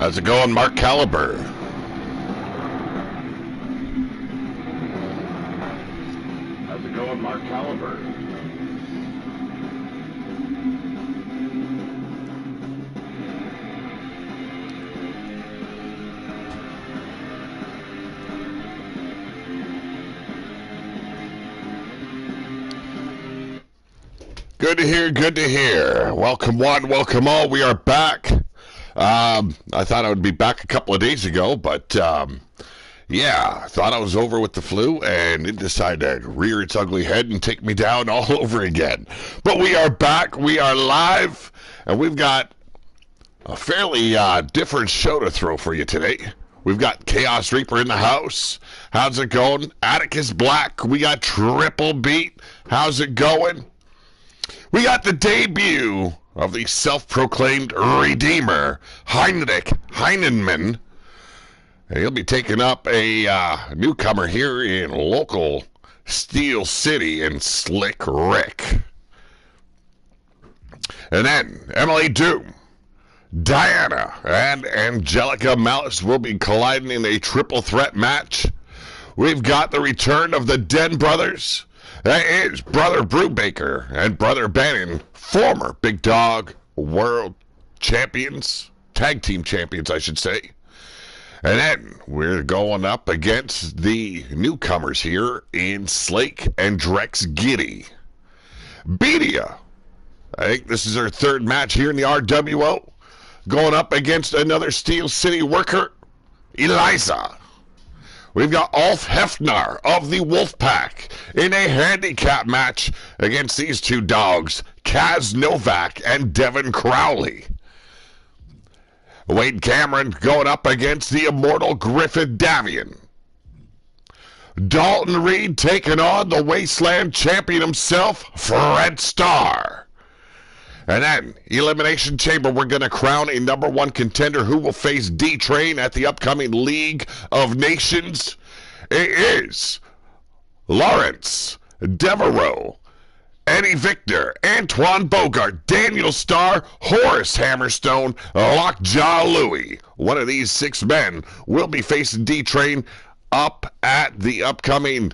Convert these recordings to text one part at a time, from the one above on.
How's it going, Mark Caliber? How's it going, Mark Caliber? Good to hear, good to hear. Welcome one, welcome all. We are back. I thought I would be back a couple of days ago, but yeah, I thought I was over with the flu, and it decided to rear its ugly head and take me down all over again. But we are back, we are live, and we've got a fairly different show to throw for you today. We've got Chaos Reaper in the house. How's it going? Atticus Black. We got Triple Beat. How's it going? We got the debut of the self-proclaimed Redeemer, Heinrich Heinemann. And he'll be taking up a newcomer here in local Steel City in Slick Rick. And then Emily Doom, Diana, and Angelica Malice will be colliding in a triple threat match. We've got the return of the Den Brothers. That is Brother Brubaker and Brother Bannon, former Big Dog World Champions, Tag Team Champions, I should say. And then we're going up against the newcomers here in Slake and Drex Giddy. Bedia, I think this is her third match here in the RWO, going up against another Steel City worker, Eliza. We've got Ulf Hefner of the Wolfpack in a handicap match against these two dogs, Kaz Novak and Devin Crowley. Wade Cameron going up against the immortal Griffin Davian. Dalton Reed taking on the Wasteland champion himself, Fred Starr. And then, Elimination Chamber, we're going to crown a number one contender who will face D-Train at the upcoming League of Nations. It is Lawrence Devereaux, Eddie Victor, Antoine Bogart, Daniel Starr, Horace Hammerstone, Lockjaw Louie. One of these six men will be facing D-Train up at the upcoming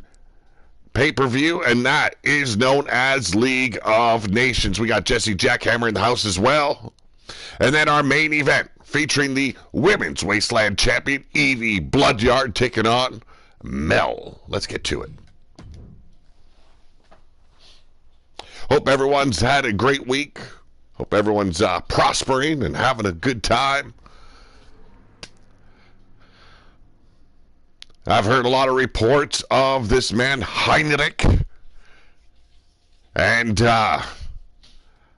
pay-per-view, and that is known as League of Nations. We got Jesse Jackhammer in the house as well. And then our main event featuring the Women's Wasteland Champion, Evie Bloodyard, taking on Mel. Let's get to it. Hope everyone's had a great week. Hope everyone's prospering and having a good time. I've heard a lot of reports of this man, Heinrich. And, I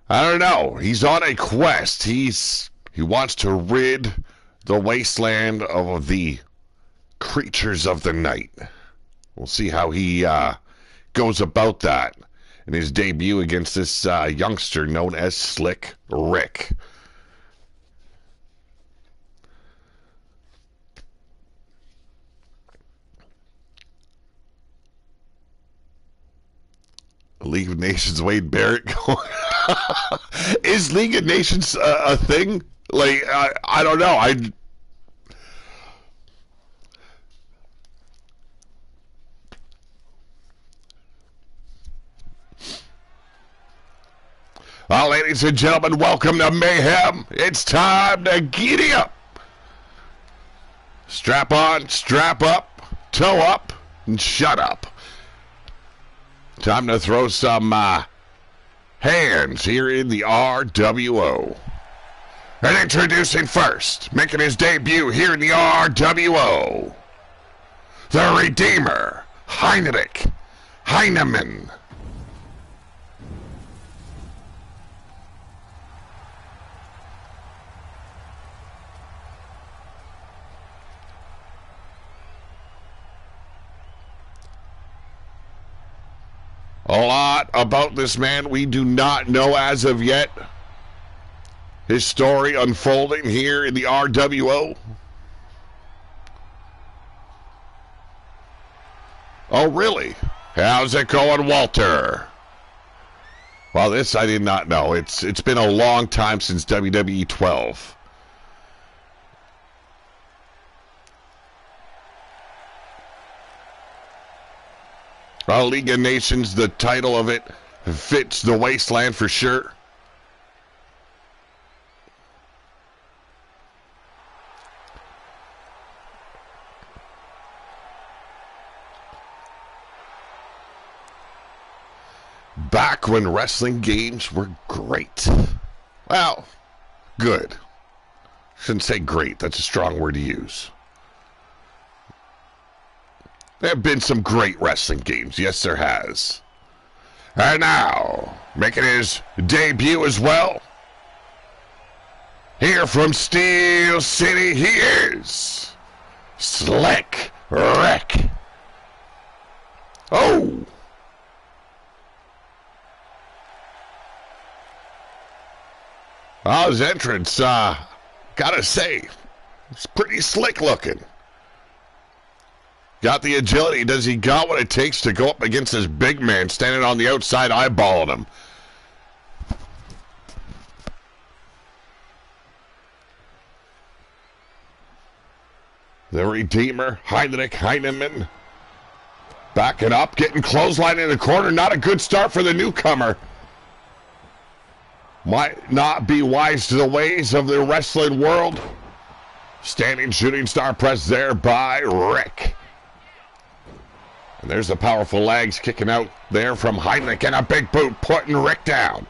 don't know. He's on a quest. He wants to rid the wasteland of the creatures of the night. We'll see how he goes about that in his debut against this youngster known as Slick Rick. League of Nations, Wade Barrett. Is League of Nations a thing? Like, I don't know. Well, ladies and gentlemen, welcome to Mayhem. It's time to giddy up. Strap on, strap up, toe up, and shut up. Time to throw some hands here in the RWO. And introducing first, making his debut here in the RWO, the Redeemer, Heinrich Heinemann. A lot about this man we do not know as of yet. His story unfolding here in the RWO. Oh, really? How's it going, Walter? Well, this I did not know. It's been a long time since WWE 12. League of Nations, the title of it fits the wasteland for sure. Back when wrestling games were great. Well, good. Shouldn't say great. That's a strong word to use. There have been some great wrestling games. Yes, there has. And now, making his debut as well, here from Steel City, he is Slick Rick. Oh! His entrance, gotta say, it's pretty slick looking. Got the agility. Does he got what it takes to go up against this big man standing on the outside eyeballing him? The Redeemer, Heinrich Heinemann, backing up, getting clothesline in the corner. Not a good start for the newcomer. Might not be wise to the ways of the wrestling world. Standing shooting star press there by Rick. And there's the powerful legs kicking out there from Heinrich, and a big boot putting Rick down.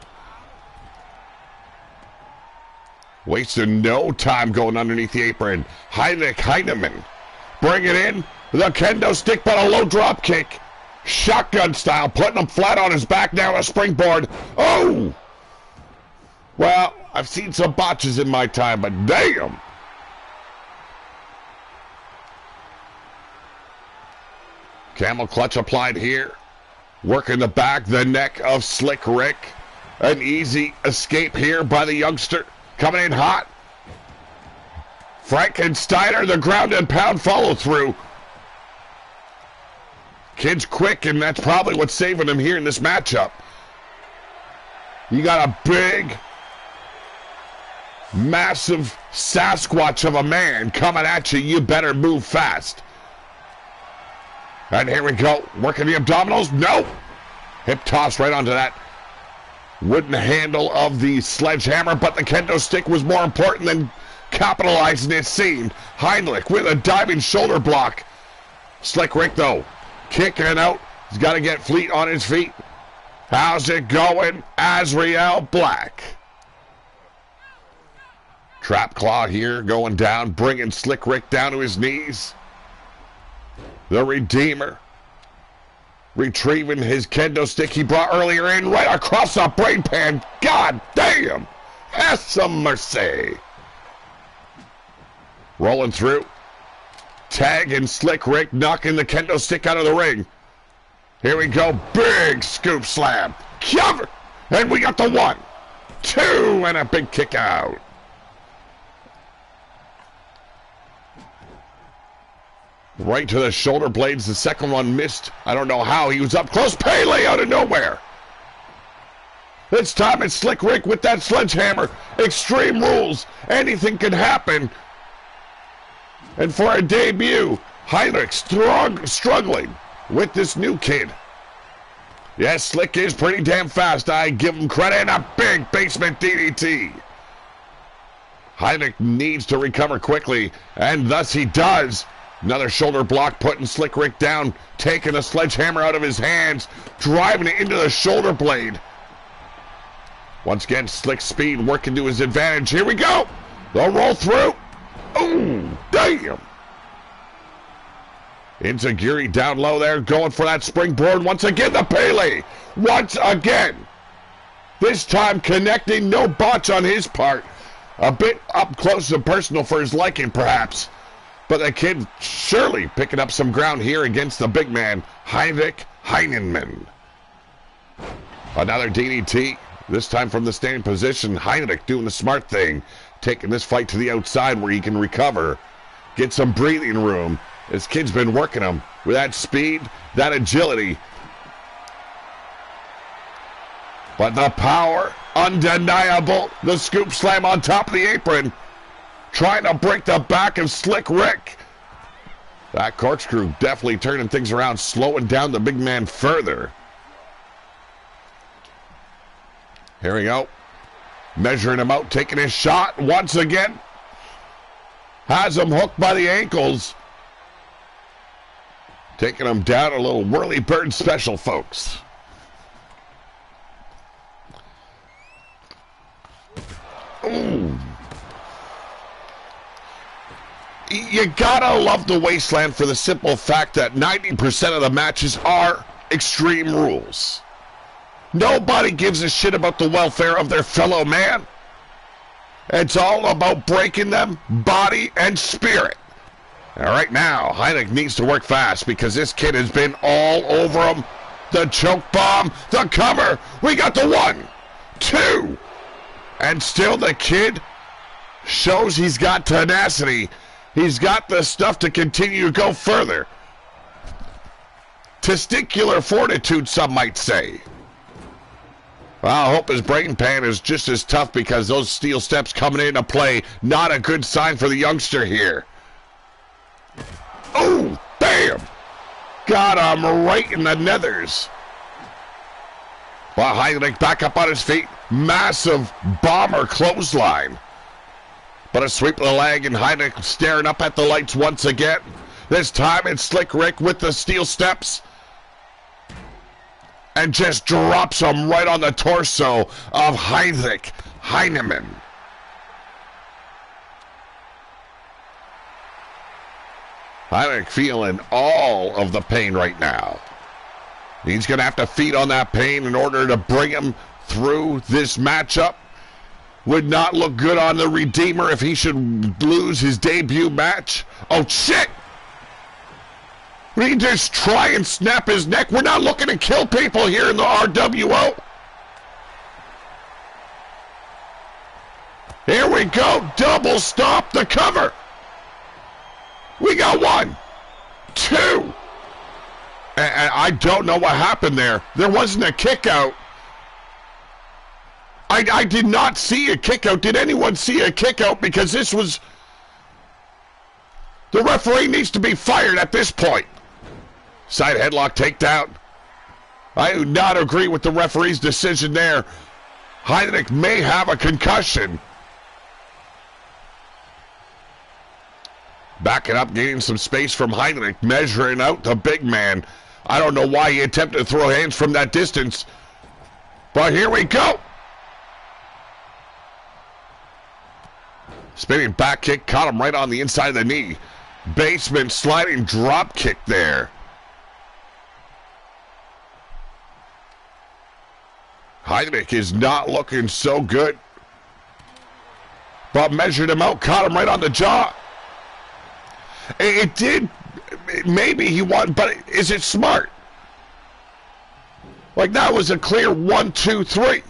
Wasting no time going underneath the apron. Heinrich Heinemann bring it in. The kendo stick, but a low drop kick. Shotgun style, putting him flat on his back now, a springboard. Oh! Well, I've seen some botches in my time, but damn! Camel clutch applied here. Working the back, the neck of Slick Rick. An easy escape here by the youngster. Coming in hot. Frankensteiner, the ground and pound follow through. Kid's quick, and that's probably what's saving him here in this matchup. You got a big, massive Sasquatch of a man coming at you. You better move fast. And here we go. Working the abdominals. No. Hip toss right onto that wooden handle of the sledgehammer, but the kendo stick was more important than capitalizing, it seemed. Heinrich with a diving shoulder block. Slick Rick, though, kicking out. He's got to get fleet on his feet. How's it going, Azrael Black? Trap claw here going down, bringing Slick Rick down to his knees. The Redeemer retrieving his kendo stick he brought earlier in, right across the brain pan. God damn! Have some mercy. Rolling through. Tag and Slick Rick knocking the kendo stick out of the ring. Here we go. Big scoop slam. Cover. And we got the 1, 2, and a big kick out. Right to the shoulder blades. The second one missed. I don't know how. He was up close. Pele out of nowhere. This time it's Slick Rick with that sledgehammer. Extreme rules. Anything can happen. And for a debut, Heinrich struggling with this new kid. Yes, Slick is pretty damn fast. I give him credit. And a big basement DDT. Heinrich needs to recover quickly, and thus he does. Another shoulder block, putting Slick Rick down, taking the sledgehammer out of his hands, driving it into the shoulder blade. Once again, Slick speed working to his advantage. Here we go. They'll roll through. Ooh, damn. Inzaguri down low there, going for that springboard. Once again, the Pele. Once again. This time connecting, no botch on his part. A bit up close and personal for his liking, perhaps. But the kid surely picking up some ground here against the big man, Heinrich Heinemann. Another DDT, this time from the standing position. Heinrich doing the smart thing, taking this fight to the outside where he can recover, get some breathing room. This kid's been working him with that speed, that agility. But the power, undeniable. The scoop slam on top of the apron. Trying to break the back of Slick Rick. That corkscrew definitely turning things around, slowing down the big man further. Here we go. Measuring him out, taking his shot once again. Has him hooked by the ankles. Taking him down, a little whirly bird special, folks. Ooh. You gotta love the Wasteland for the simple fact that 90% of the matches are Extreme Rules. Nobody gives a shit about the welfare of their fellow man. It's all about breaking them, body and spirit. And right now, Heinrich needs to work fast because this kid has been all over him. The choke bomb, the cover. We got the 1, 2. And still the kid shows he's got tenacity. He's got the stuff to continue to go further. Testicular fortitude, some might say. Well, I hope his brain pan is just as tough because those steel steps coming into play, not a good sign for the youngster here. Oh, bam! Got him right in the nethers. Well, Heinrich back up on his feet. Massive bomber clothesline. But a sweep of the leg and Heinrich staring up at the lights once again. This time it's Slick Rick with the steel steps. And just drops him right on the torso of Heinrich Heinemann. Heinrich feeling all of the pain right now. He's going to have to feed on that pain in order to bring him through this matchup. Would not look good on the Redeemer if he should lose his debut match. Oh, shit! We just try and snap his neck. We're not looking to kill people here in the RWO. Here we go. Double stop the cover. We got 1, 2. And I don't know what happened there. There wasn't a kick out. I did not see a kick out. Did anyone see a kick out? Because this was... The referee needs to be fired at this point. Side headlock takedown. I do not agree with the referee's decision there. Heinrich may have a concussion. Backing up, gaining some space from Heinrich, measuring out the big man. I don't know why he attempted to throw hands from that distance. But here we go. Spinning back kick, caught him right on the inside of the knee. Basement sliding drop kick there. Heinrich is not looking so good. But measured him out, caught him right on the jaw. It did, maybe he won, but is it smart? Like that was a clear 1, 2, 3.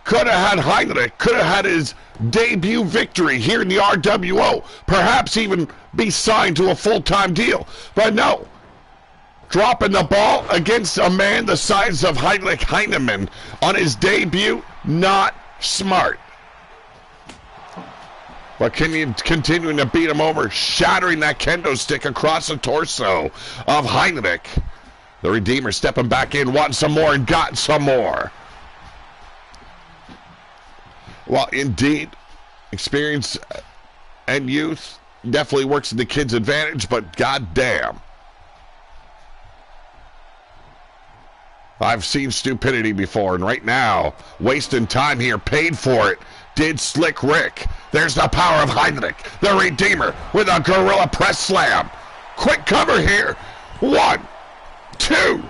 Could have had Heinrich, could have had his debut victory here in the RWO. Perhaps even be signed to a full-time deal. But no. Dropping the ball against a man the size of Heinrich Heinemann on his debut, not smart. But continuing to beat him over, shattering that kendo stick across the torso of Heinrich. The Redeemer stepping back in, wanting some more and got some more. Well, indeed, experience and youth definitely works in the kid's advantage, but goddamn. I've seen stupidity before, and right now, wasting time here, paid for it, did Slick Rick. There's the power of Heinrich, the Redeemer, with a gorilla press slam. Quick cover here. 1, 2.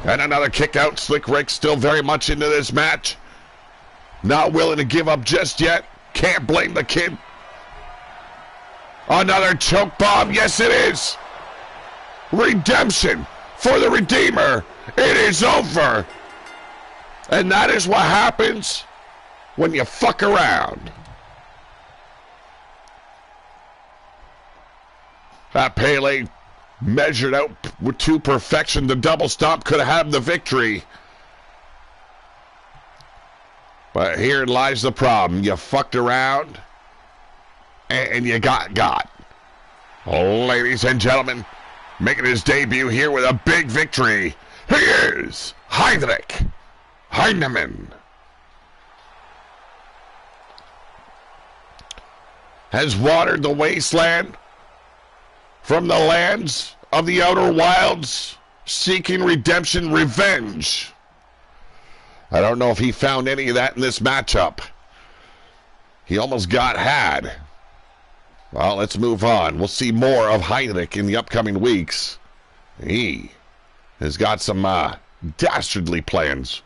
And another kick out. Slick Rick still very much into this match. Not willing to give up just yet. Can't blame the kid. Another choke bomb. Yes, it is. Redemption for the Redeemer. It is over. And that is what happens when you fuck around. That Pele measured out to perfection. The double stomp could have had the victory. But here lies the problem. You fucked around and you got. Ladies and gentlemen, making his debut here with a big victory, he is Heinrich Heinemann. Has wandered the wasteland from the lands of the outer wilds, seeking redemption, revenge. I don't know if he found any of that in this matchup. He almost got had. Well, let's move on. We'll see more of Heinrich in the upcoming weeks. He has got some dastardly plans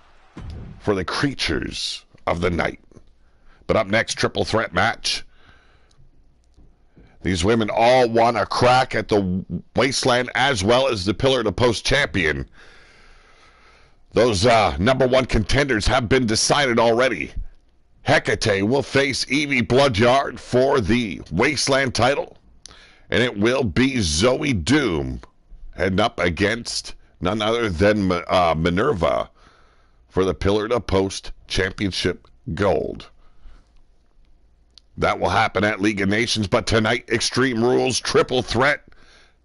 for the creatures of the night. But up next, triple threat match. These women all want a crack at the Wasteland as well as the Pillar to Post champion. Those number one contenders have been decided already. Hecate will face Evie Bloodyard for the Wasteland title. And it will be Zoe Doom heading up against none other than Minerva for the Pillar to Post Championship Gold. That will happen at League of Nations, but tonight, Extreme Rules, triple threat.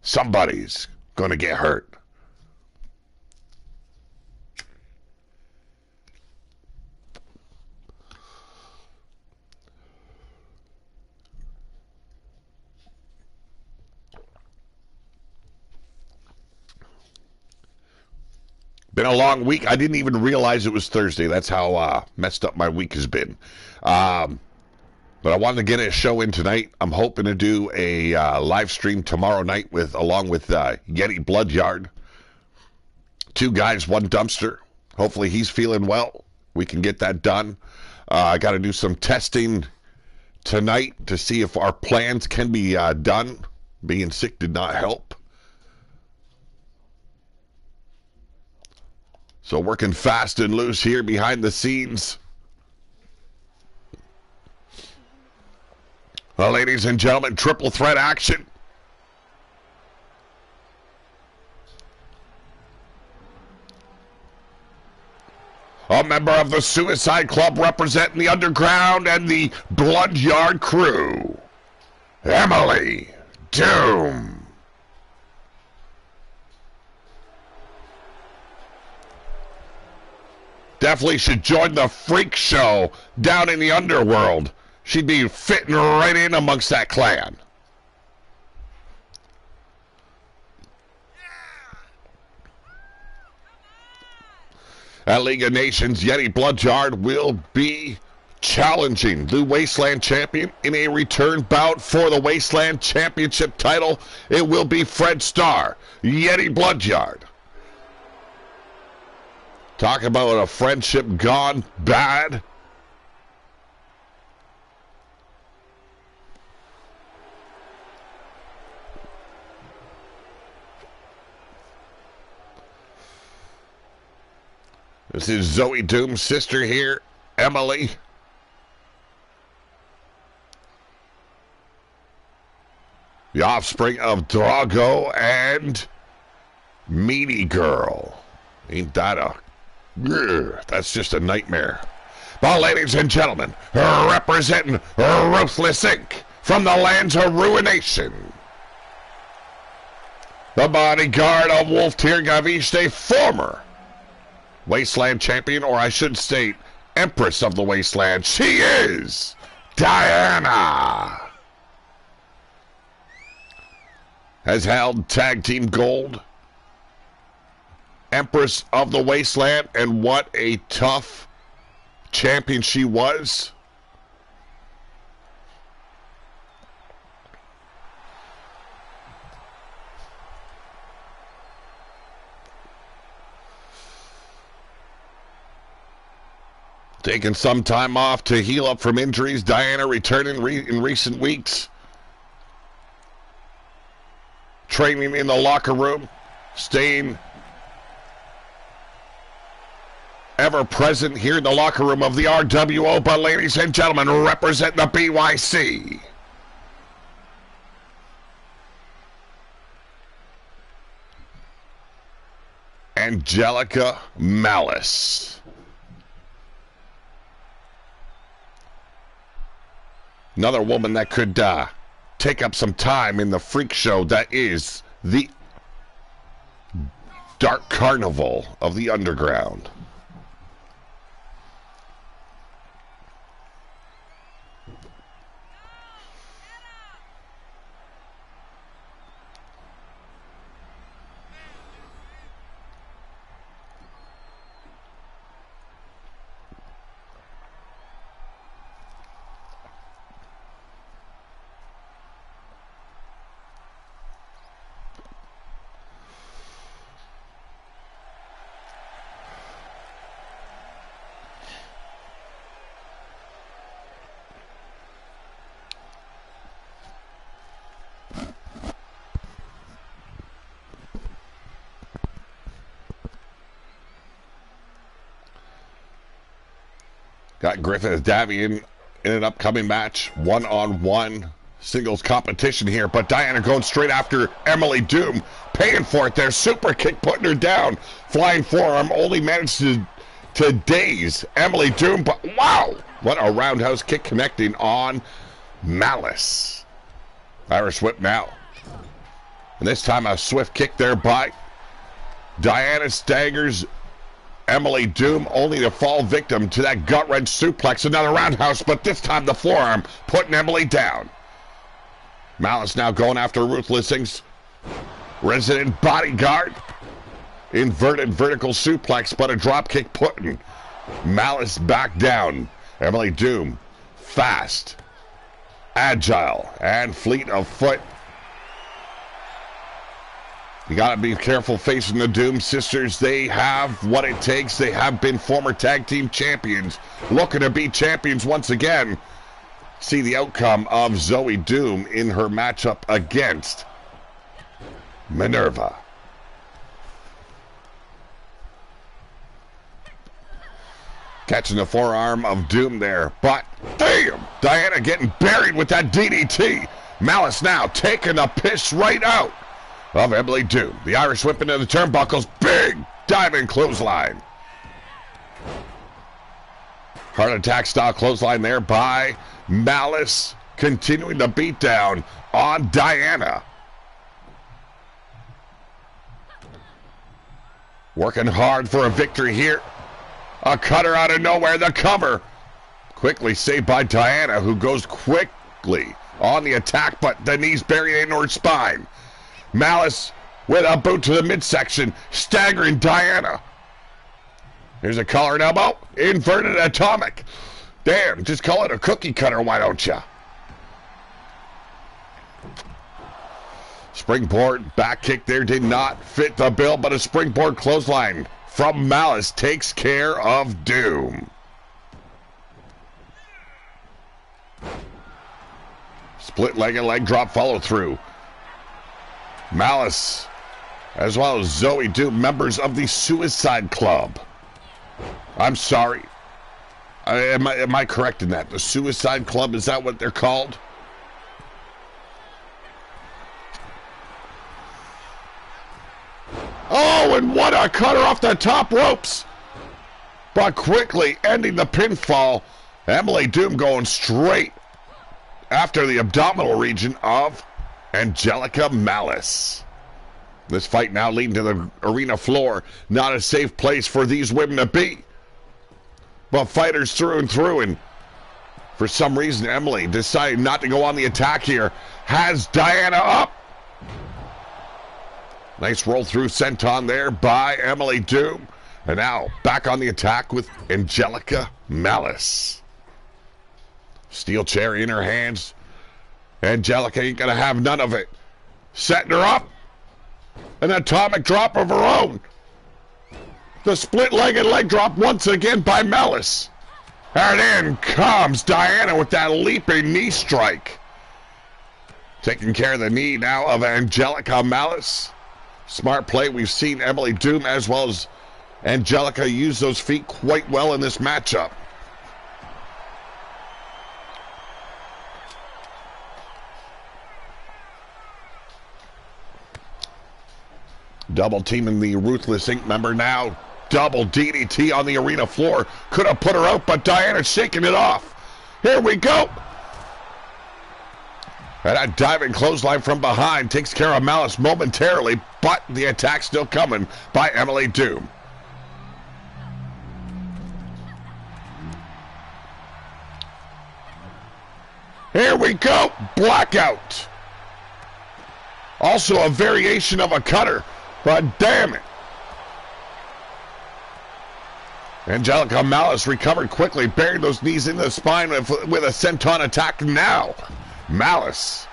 Somebody's going to get hurt. Been a long week. I didn't even realize it was Thursday. That's how messed up my week has been. But I wanted to get a show in tonight. I'm hoping to do a live stream tomorrow night along with Yeti Bloodyard. 2 guys, 1 dumpster. Hopefully he's feeling well. We can get that done. I got to do some testing tonight to see if our plans can be done. Being sick did not help. So working fast and loose here behind the scenes. Well, ladies and gentlemen, triple threat action. A member of the Suicide Club representing the Underground and the Bloodyard crew, Emily Doom. Definitely should join the freak show down in the underworld. She'd be fitting right in amongst that clan. At League of Nations, Yeti Bloodyard will be challenging the Wasteland champion in a return bout for the Wasteland Championship title. It will be Fred Starr, Yeti Bloodyard. Talk about a friendship gone bad. This is Zoe Doom's sister here, Emily. The offspring of Drago and Meaty Girl. Ain't that a... that's just a nightmare. Well, ladies and gentlemen, representing Ruthless Inc. from the lands of ruination. The bodyguard of Wolf Tyr Gavishte, former Wasteland champion, or I should state, Empress of the Wasteland. She is Diana. Has held tag team gold, Empress of the Wasteland, and what a tough champion she was. Taking some time off to heal up from injuries. Diana returning in recent weeks. Training in the locker room. Staying ever present here in the locker room of the RWO. But ladies and gentlemen, represent the BYC. Angelica Malice. Another woman that could take up some time in the freak show that is the Dark Carnival of the Underground. Got Griffin and Davy in an upcoming match. One-on-one singles competition here. But Diana going straight after Emily Doom. Paying for it there. Super kick putting her down. Flying forearm only managed to daze Emily Doom. But wow! What a roundhouse kick connecting on Malice. Irish whip now. And this time a swift kick there by Diana staggers Emily Doom, only to fall victim to that gut-wrench suplex. Another roundhouse, but this time the forearm putting Emily down. Malice now going after Ruthless's resident bodyguard. Inverted vertical suplex, but a dropkick putting Malice back down. Emily Doom, fast, agile, and fleet of foot. You got to be careful facing the Doom sisters. They have what it takes. They have been former tag team champions, looking to be champions once again. See the outcome of Zoe Doom in her matchup against Minerva. Catching the forearm of Doom there, but damn! Diana getting buried with that DDT. Malice now taking the piss right out of Emily Doom. The Irish whip into the turnbuckles. Big diving clothesline. Heart attack style clothesline there by Malice. Continuing the beatdown on Diana. Working hard for a victory here. A cutter out of nowhere. The cover. Quickly saved by Diana, who goes quickly on the attack, but the knees buried into her spine. Malice with a boot to the midsection, staggering Diana. Here's a collar and elbow, inverted atomic. Damn, just call it a cookie cutter, why don't you? Springboard back kick there did not fit the bill, but a springboard clothesline from Malice takes care of Doom. Split leg and leg drop follow through. Malice, as well as Zoe Doom, members of the Suicide Club. I'm sorry. Am I correct in that? The Suicide Club, is that what they're called? Oh, and what a cutter off the top ropes. But quickly ending the pinfall. Emily Doom going straight after the abdominal region of Angelica Malice. This fight now leading to the arena floor. Not a safe place for these women to be. But fighters through and through. And for some reason, Emily decided not to go on the attack here. Has Diana up. Nice roll through senton there by Emily Doom. And now back on the attack with Angelica Malice. Steel chair in her hands. Angelica ain't gonna have none of it. Setting her up. An atomic drop of her own. The split-legged leg drop once again by Malice. And in comes Diana with that leaping knee strike. Taking care of the knee now of Angelica Malice. Smart play. We've seen Emily Doom as well as Angelica use those feet quite well in this matchup. Double teaming the Ruthless Inc. member now. Double DDT on the arena floor. Could have put her out, but Diana's shaking it off. Here we go. And a diving clothesline from behind takes care of Malice momentarily, but the attack still coming by Emily Doom. Here we go, blackout. Also a variation of a cutter, but damn it. Angelica Malice recovered quickly, buried those knees into the spine with a senton attack now. Malice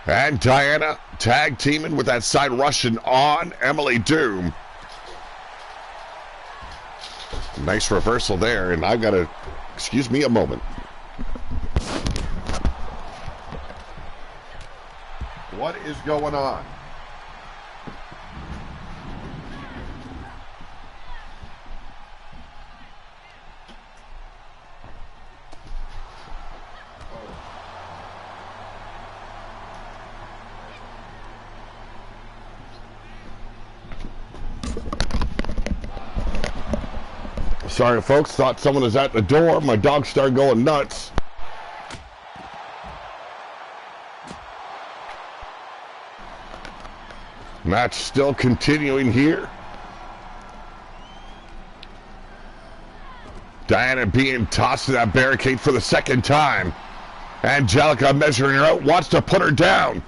and Diana tag teaming with that side Russian on Emily Doom. Nice reversal there, and I've got to, excuse me a moment. What is going on? Sorry, folks. Thought someone was at the door. My dog started going nuts. Match still continuing here. Diana being tossed to that barricade for the second time. Angelica measuring her out, wants to put her down.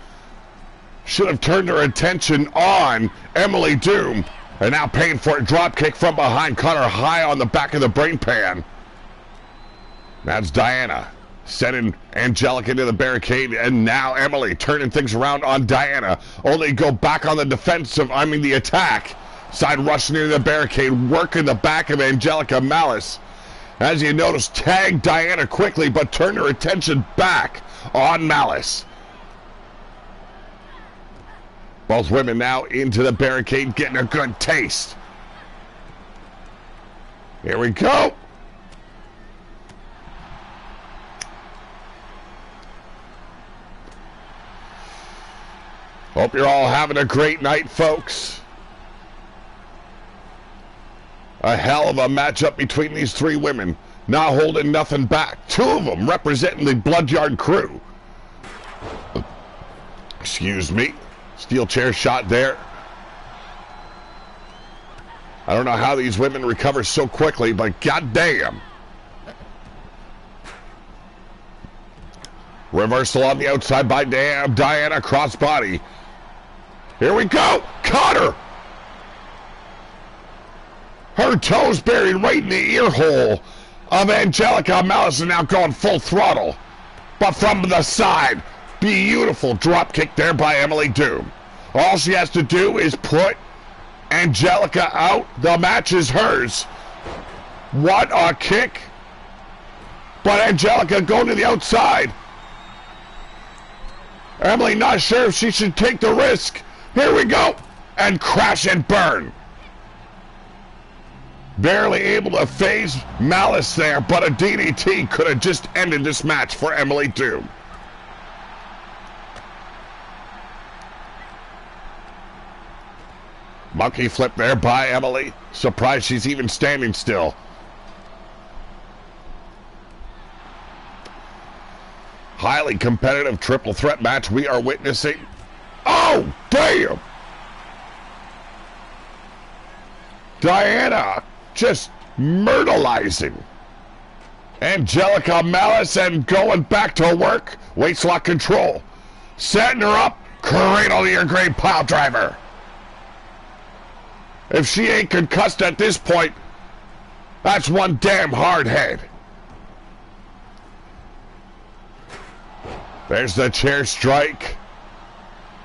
Should have turned her attention on Emily Doom. And now paying for a drop kick from behind. Caught her high on the back of the brain pan. That's Diana sending Angelica into the barricade, and now Emily turning things around on Diana. Only go back on the defensive, the attack. Side rushing into the barricade, working the back of Angelica Malice. As you notice, tag Diana quickly, but turn her attention back on Malice. Both women now into the barricade, getting a good taste. Here we go. Hope you're all having a great night, folks. A hell of a matchup between these three women. Not holding nothing back. Two of them representing the Bloodyard crew. Excuse me. Steel chair shot there. I don't know how these women recover so quickly, but goddamn. Reversal on the outside by Diana, crossbody. Here we go. Caught her. Her toes buried right in the ear hole of Angelica Malice, and now going full throttle. But from the side, beautiful drop kick there by Emily Doom. All she has to do is put Angelica out. The match is hers. What a kick. But Angelica going to the outside. Emily not sure if she should take the risk. Here we go. And crash and burn. Barely able to phase Malice there, but a DDT could have just ended this match for Emily Doom. Monkey flip there by Emily. Surprised she's even standing still. Highly competitive triple threat match we are witnessing. Oh, damn! Diana just myrtleizing Angelica Malice and going back to work. Waistlock control. Setting her up. Cradle to your grave pile driver. If she ain't concussed at this point, that's one damn hard head. There's the chair strike.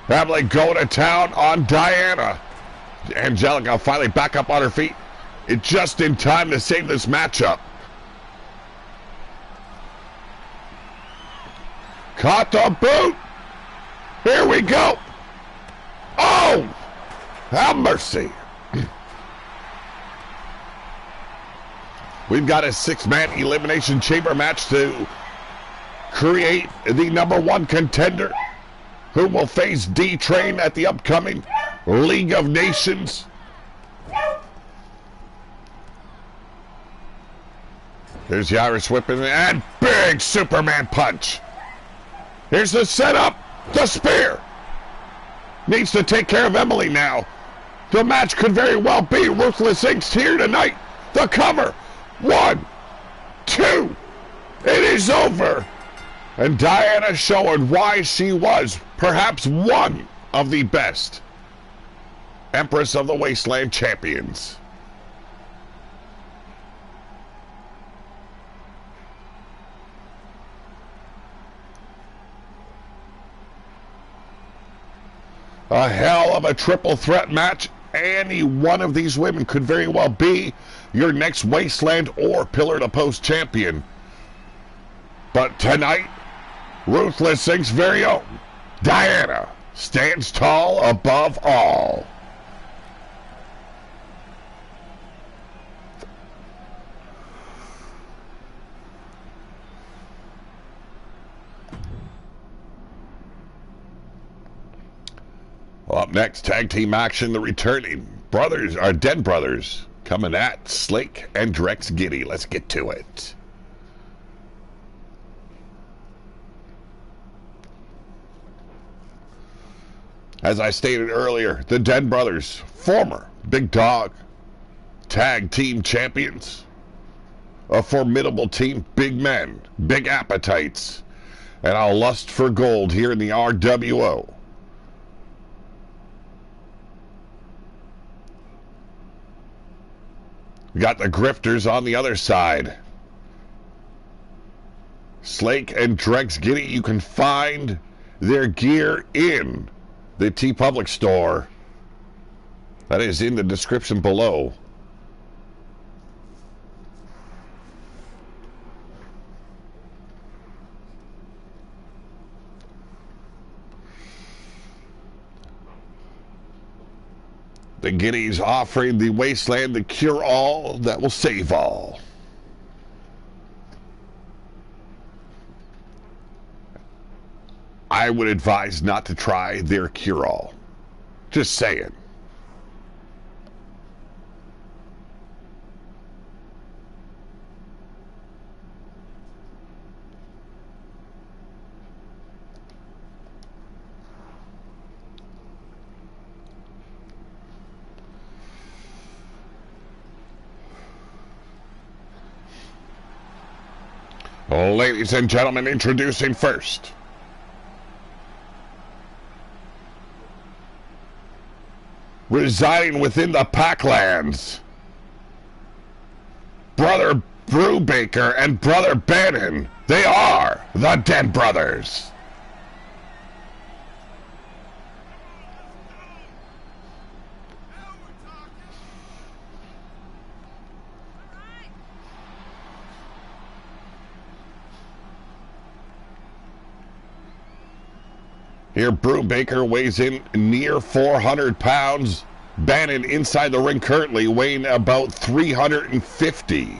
Emily going to town on Diana. Angelica finally back up on her feet. It's just in time to save this matchup. Caught the boot. Here we go. Oh, have mercy. We've got a six-man elimination chamber match to create the number one contender who will face D-Train at the upcoming League of Nations. Here's the Irish whipping and big Superman punch. Here's the setup. The spear. Needs to take care of Emily now. The match could very well be Ruthless Inc. here tonight. The cover. 1, 2. It is over. And Diana showing why she was perhaps one of the best Empress of the Wasteland champions. A hell of a triple threat match. Any one of these women could very well be your next Wasteland or Pillar to Post champion. But tonight, Ruthless Inc.'s very own Diana stands tall above all. Up next, tag team action, the returning brothers, our Den Brothers, coming at Slake and Drex Giddy. Let's get to it. As I stated earlier, the Den Brothers, former Big Dog tag team champions, a formidable team, big men, big appetites, and a lust for gold here in the RWO. We got the Grifters on the other side. Slake and Drex Giddy, you can find their gear in the TeePublic store. That is in the description below. The Giddies offering the Wasteland the cure-all that will save all. I would advise not to try their cure-all. Just saying. Ladies and gentlemen, introducing first, residing within the Packlands, Brother Brubaker and Brother Bannon. They are the Den Brothers. Here, Brubaker weighs in near 400 pounds. Bannon inside the ring currently weighing about 350.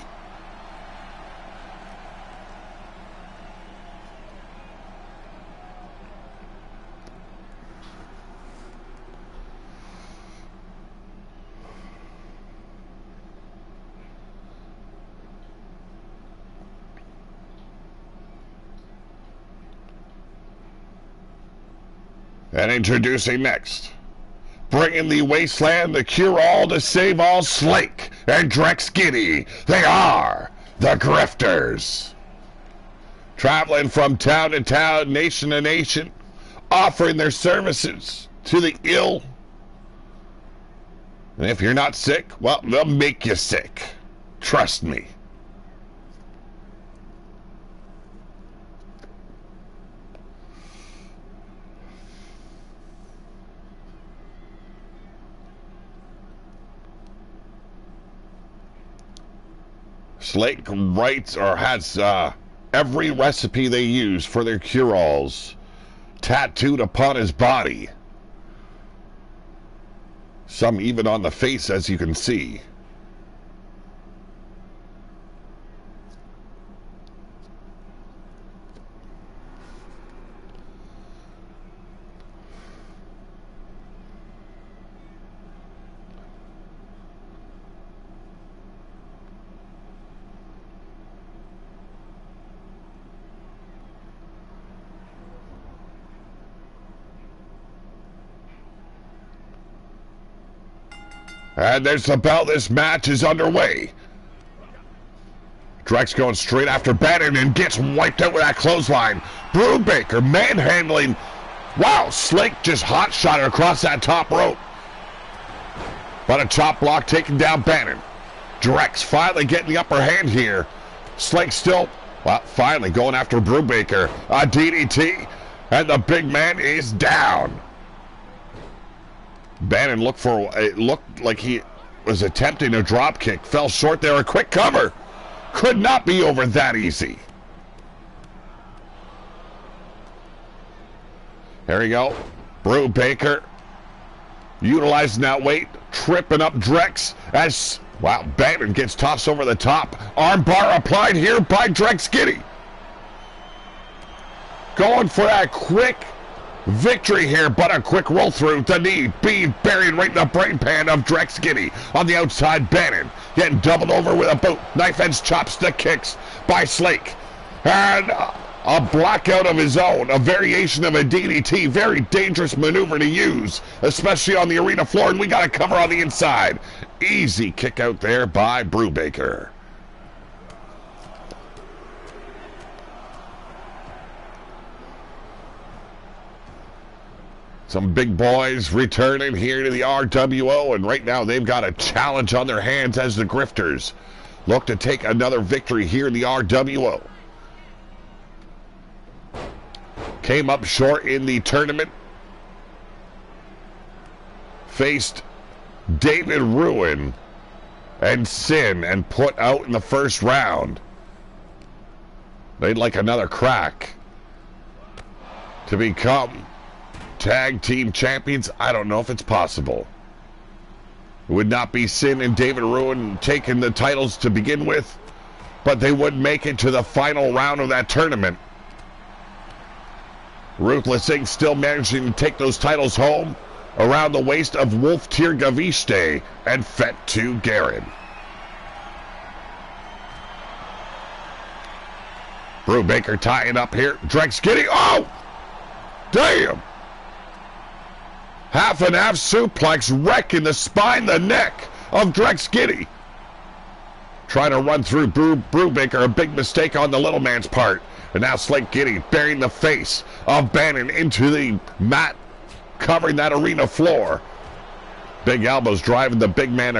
And introducing next, bringing the Wasteland the cure-all to save all, Slake and Drex Giddy. They are the Grifters. Traveling from town to town, nation to nation, offering their services to the ill. And if you're not sick, well, they'll make you sick. Trust me. Slake writes or has every recipe they use for their cure-alls tattooed upon his body. Some even on the face, as you can see. And there's the bell. This match is underway. Drex going straight after Bannon and gets wiped out with that clothesline. Brubaker manhandling. Wow, Slake just hot shot across that top rope. But a chop block taking down Bannon. Drex finally getting the upper hand here. Slake still, well, finally going after Brubaker. A DDT, and the big man is down. Bannon it looked like he was attempting a drop kick. Fell short there. A quick cover. Could not be over that easy. There you go. Brubaker utilizing that weight, tripping up Drex as, wow, Bannon gets tossed over the top. Armbar applied here by Drex Giddy. Going for that quick victory here, but a quick roll through. The knee being buried right in the brain pan of Drex Giddy. On the outside, Bannon getting doubled over with a boot. Knife edge chops the kicks by Slake. And a blackout of his own, a variation of a DDT. Very dangerous maneuver to use, especially on the arena floor, and we got a cover on the inside. Easy kick out there by Brubaker. Some big boys returning here to the RWO, and right now they've got a challenge on their hands as the Grifters look to take another victory here in the RWO. Came up short in the tournament. Faced David Ruin and Sin and put out in the first round. They'd like another crack to become tag team champions. I don't know if it's possible. It would not be Sin and David Ruin taking the titles to begin with, but they would make it to the final round of that tournament. Ruthless Inc. still managing to take those titles home around the waist of Wolf Tirgaviste and Fettu Garin. Brubaker tying up here. Drex Giddy. Oh! Damn! Half and half suplex, wrecking the spine, the neck of Drex Giddy. Trying to run through Brubaker, a big mistake on the little man's part. And now Slake Giddy burying the face of Bannon into the mat, covering that arena floor. Big elbows driving the big man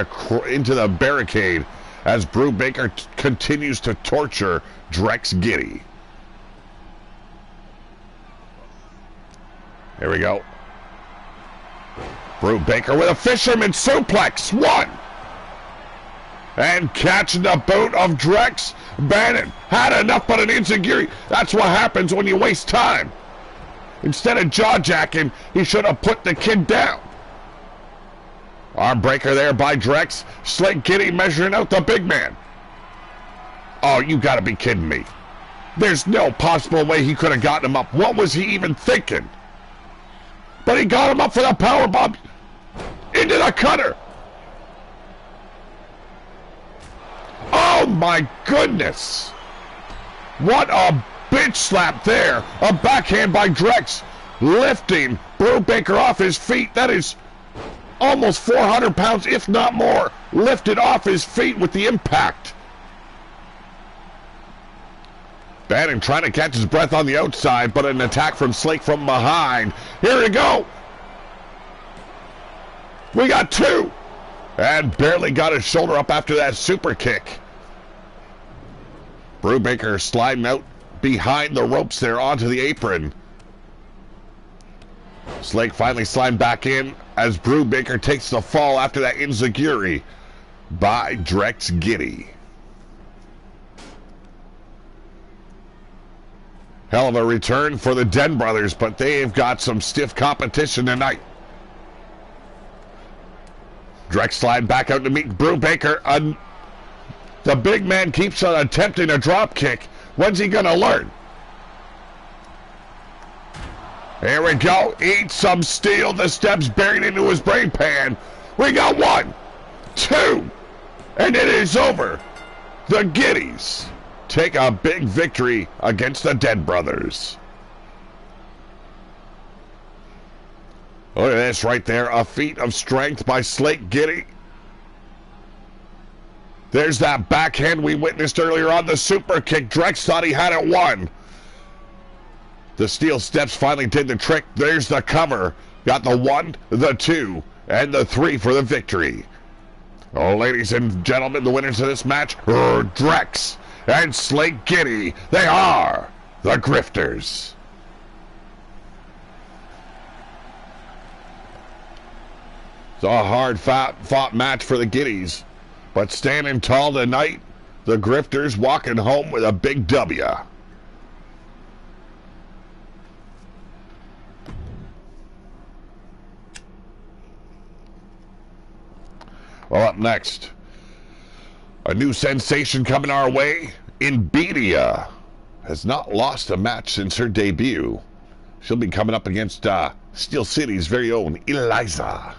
into the barricade as Brubaker continues to torture Drex Giddy. Here we go. Brubaker with a fisherman suplex. One. And catching the boot of Drex. Bannon had enough but an enziguri. That's what happens when you waste time. Instead of jaw-jacking, he should have put the kid down. Arm breaker there by Drex. Slake Giddy measuring out the big man. Oh, you gotta be kidding me. There's no possible way he could have gotten him up. What was he even thinking? But he got him up for the powerbomb into the cutter. Oh my goodness. What a bitch slap there. A backhand by Drex, lifting Brubaker off his feet. That is almost 400 pounds, if not more, lifted off his feet with the impact. Bannon trying to catch his breath on the outside, but an attack from Slake from behind. Here we go. We got two. And barely got his shoulder up after that super kick. Brubaker sliding out behind the ropes there onto the apron. Slake finally sliding back in as Brubaker takes the fall after that enziguri by Drex Giddy. Hell of a return for the Den Brothers, but they've got some stiff competition tonight. Drex slide back out to meet Brubaker. The big man keeps on attempting a drop kick. When's he gonna learn? Here we go. Eat some steel. The steps buried into his brain pan. We got 1, 2, and it is over. The Giddies take a big victory against the Den Brothers. Look at this right there. A feat of strength by Slake Giddy. There's that backhand we witnessed earlier on the super kick. Drex thought he had it won. The steel steps finally did the trick. There's the cover. Got the 1, the 2, and the 3 for the victory. Oh, ladies and gentlemen, the winners of this match are Drex and Slate Giddy. They are the Grifters. It's a hard fought match for the Giddies, but standing tall tonight, the Grifters walking home with a big W. Well, up next, a new sensation coming our way. Inbedia has not lost a match since her debut. She'll be coming up against Steel City's very own Eliza.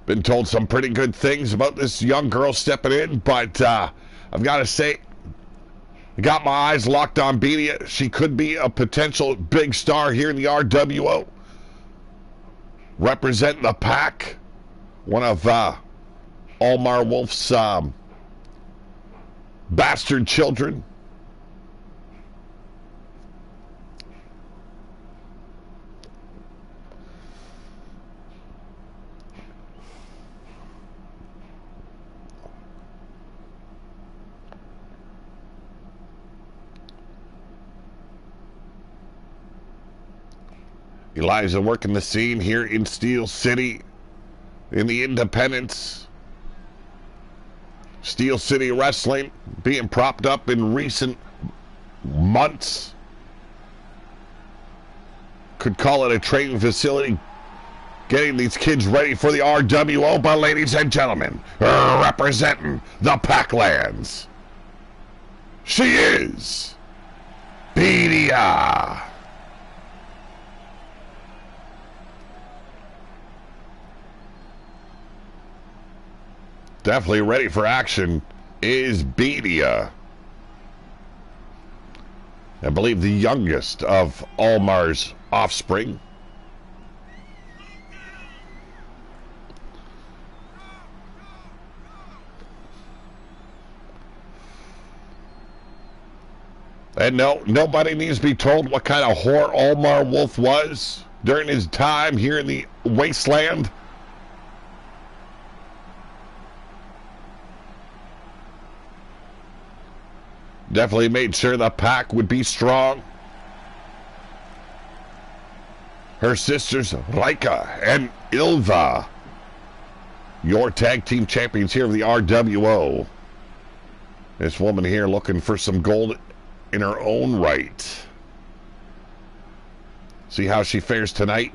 Been told some pretty good things about this young girl stepping in, but I've got to say, I got my eyes locked on Bedia. She could be a potential big star here in the RWO. Representing the Pack. One of Almar Wolf's bastard children. Eliza working the scene here in Steel City, in the Independence. Steel City Wrestling being propped up in recent months. Could call it a training facility, getting these kids ready for the RWO. But ladies and gentlemen, representing the Packlands, she is Bedia. Definitely ready for action is Bedia. I believe the youngest of Almar's offspring. And no, nobody needs to be told what kind of whore Almar Wolf was during his time here in the wasteland. Definitely made sure the Pack would be strong. Her sisters, Raika and Ilva, your tag team champions here of the RWO. This woman here looking for some gold in her own right. See how she fares tonight.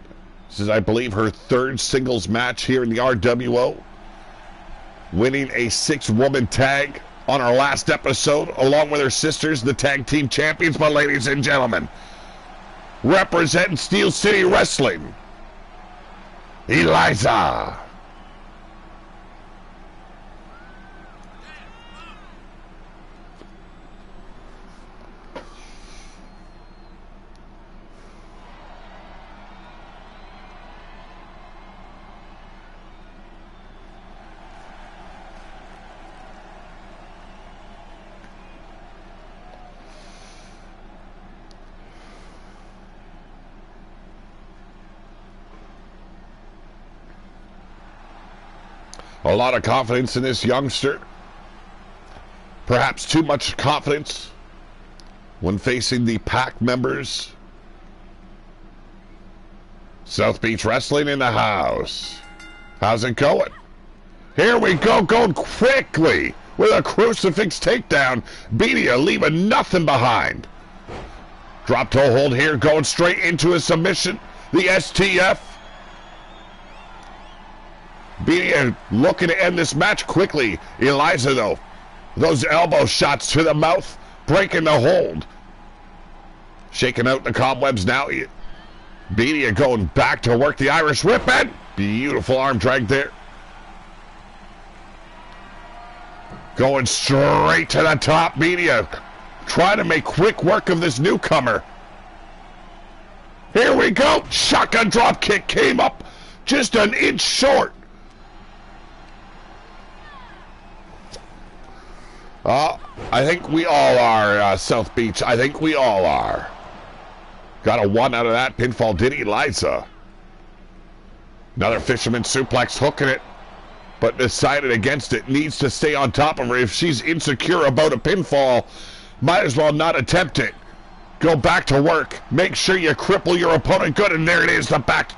This is, I believe, her third singles match here in the RWO. Winning a 6-woman tag on our last episode, along with her sisters, the tag team champions. But ladies and gentlemen, representing Steel City Wrestling, Eliza. A lot of confidence in this youngster. Perhaps too much confidence when facing the Pack members. South Beach Wrestling in the house. How's it going? Here we go, going quickly with a crucifix takedown. Bedia leaving nothing behind. Drop toe hold here, going straight into a submission. The STF. Bedia looking to end this match quickly. Eliza, though, those elbow shots to the mouth, breaking the hold. Shaking out the cobwebs now. Bedia going back to work the Irish whip, and beautiful arm drag there. Going straight to the top. Bedia trying to make quick work of this newcomer. Here we go. Shotgun drop kick came up just an inch short. I think we all are, South Beach. I think we all are. Got a 1 out of that pinfall, did Eliza. Another fisherman suplex, hooking it, but decided against it. Needs to stay on top of her. If she's insecure about a pinfall, might as well not attempt it. Go back to work. Make sure you cripple your opponent good, and there it is, the back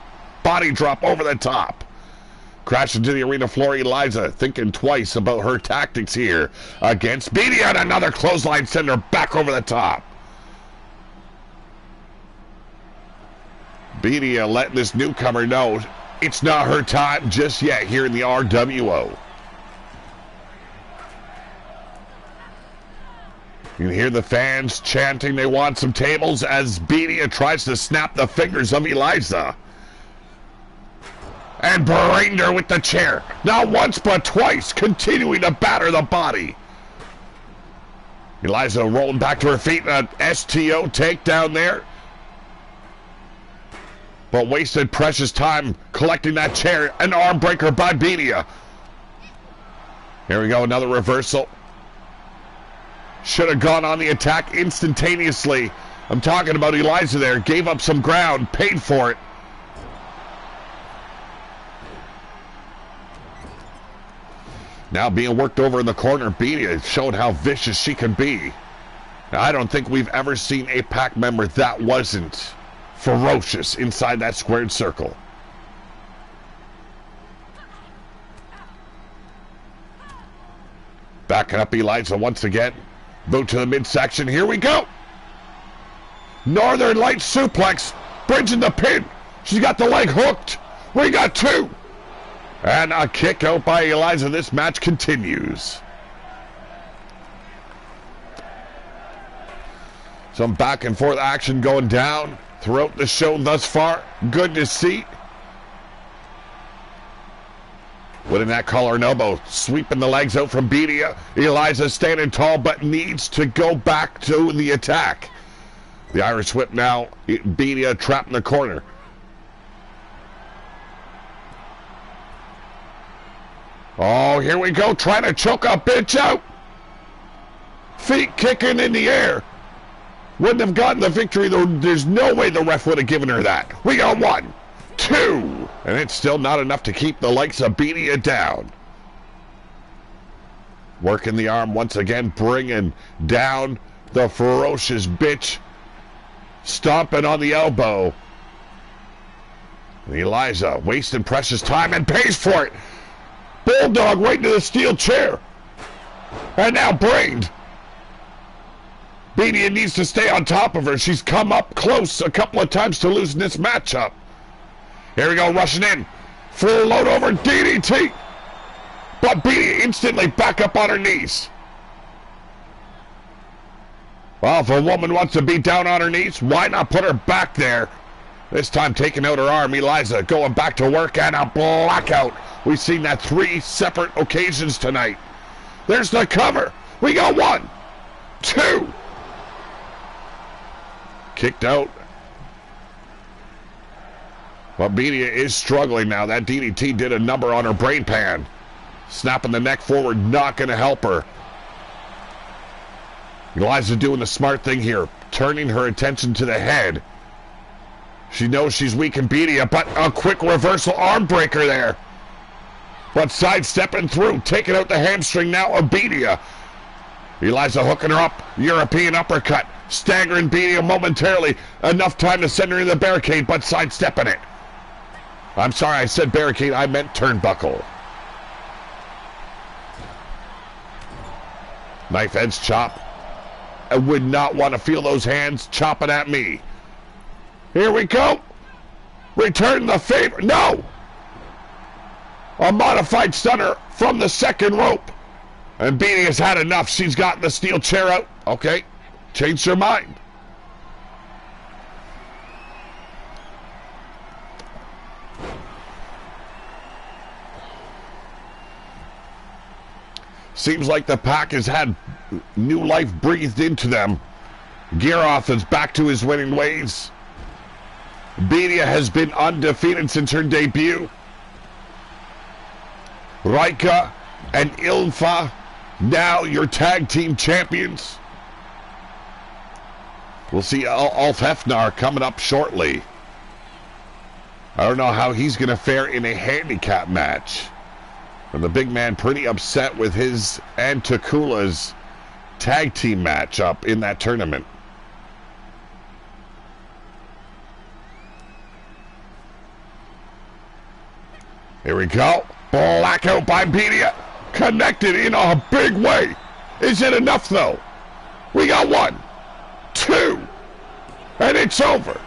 body drop over the top. Crash into the arena floor. Eliza thinking twice about her tactics here against Beatty, and another clothesline send her back over the top. Beatty letting this newcomer know it's not her time just yet here in the RWO. You can hear the fans chanting they want some tables as Beatty tries to snap the fingers of Eliza. And brained her with the chair. Not once but twice, continuing to batter the body. Eliza rolling back to her feet. An STO takedown there. But wasted precious time collecting that chair. An arm breaker by Bedia. Here we go, another reversal. Should have gone on the attack instantaneously. I'm talking about Eliza there. Gave up some ground, paid for it. Now being worked over in the corner, Bedia showed how vicious she can be. Now, I don't think we've ever seen a PAC member that wasn't ferocious inside that squared circle. Backing up Eliza once again. Boot to the midsection. Here we go. Northern Light suplex. Bridging the pin. She's got the leg hooked. We got 2. And a kick out by Eliza. This match continues. Some back and forth action going down throughout the show thus far. Good to see. Winning that collar and elbow. Sweeping the legs out from Bedia. Eliza standing tall but needs to go back to the attack. The Irish whip now. Bedia trapped in the corner. Oh, here we go, trying to choke a bitch out. Feet kicking in the air. Wouldn't have gotten the victory, though. There's no way the ref would have given her that. We got 1, 2, and it's still not enough to keep the likes of Bedia down. Working the arm once again, bringing down the ferocious bitch. Stomping on the elbow. Eliza wasting precious time and pays for it. Bulldog right into the steel chair. And now brained. Bedia needs to stay on top of her. She's come up close a couple of times to losing this matchup. Here we go, rushing in. Full load over DDT. But Bedia instantly back up on her knees. Well, if a woman wants to be down on her knees, why not put her back there? This time taking out her arm. Eliza going back to work and a blackout. We've seen that 3 separate occasions tonight. There's the cover. We got 1, 2. Kicked out. But Bedia is struggling now. That DDT did a number on her brain pan. Snapping the neck forward, not going to help her. Eliza doing the smart thing here. Turning her attention to the head. She knows she's weak in Bedia, but a quick reversal arm breaker there. But sidestepping through, taking out the hamstring now of Bedia. Eliza hooking her up, European uppercut, staggering Bedia momentarily. Enough time to send her in the barricade, but sidestepping it. I'm sorry, I said barricade, I meant turnbuckle. Knife edge chop. I would not want to feel those hands chopping at me. Here we go. Return the favor. No! A modified stunner from the second rope. And Beanie has had enough. She's gotten the steel chair out. Okay. Changed her mind. Seems like the Pac has had new life breathed into them. Gearoff is back to his winning ways. Bedia has been undefeated since her debut. Rika and Ilfa, now your tag team champions. We'll see Ulf Hefnar coming up shortly. I don't know how he's going to fare in a handicap match. And the big man pretty upset with his and Takula's tag team matchup in that tournament. Here we go. Blackout by Bedia. Connected in a big way. Is it enough, though? We got 1, 2, and it's over.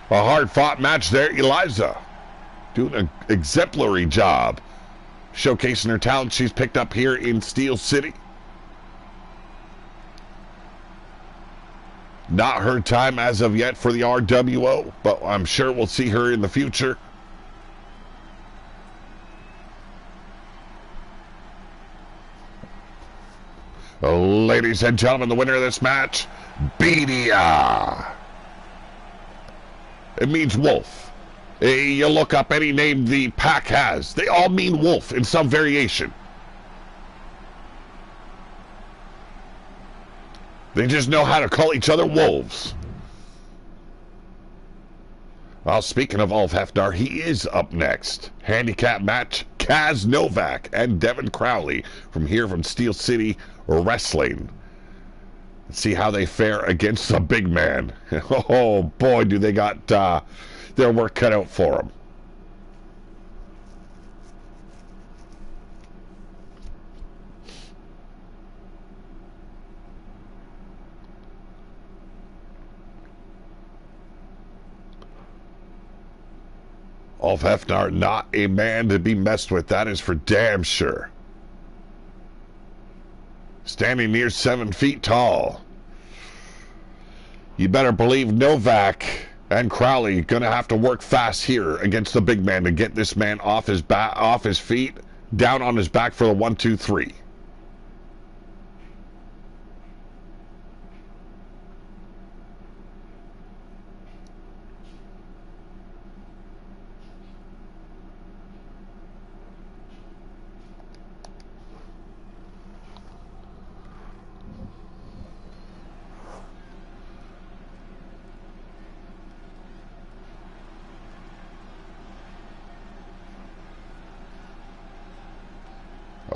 A hard-fought match there. Eliza doing an exemplary job showcasing her talent she's picked up here in Steel City. Not her time as of yet for the RWO, but I'm sure we'll see her in the future. Ladies and gentlemen, the winner of this match, Bedia. It means wolf. You look up any name the pack has, they all mean wolf in some variation. They just know how to call each other wolves. Well, speaking of Ulf Hefnar, he is up next. Handicap match, Kaz Novak and Devin Crowley from Steel City Wrestling. Let's see how they fare against the big man. Oh boy, do they got their work cut out for them. Ulf Hefnar, not a man to be messed with, that is for damn sure. Standing near 7 feet tall. You better believe Novak and Crowley gonna have to work fast here against the big man to get this man off his feet, down on his back for the 1, 2, 3.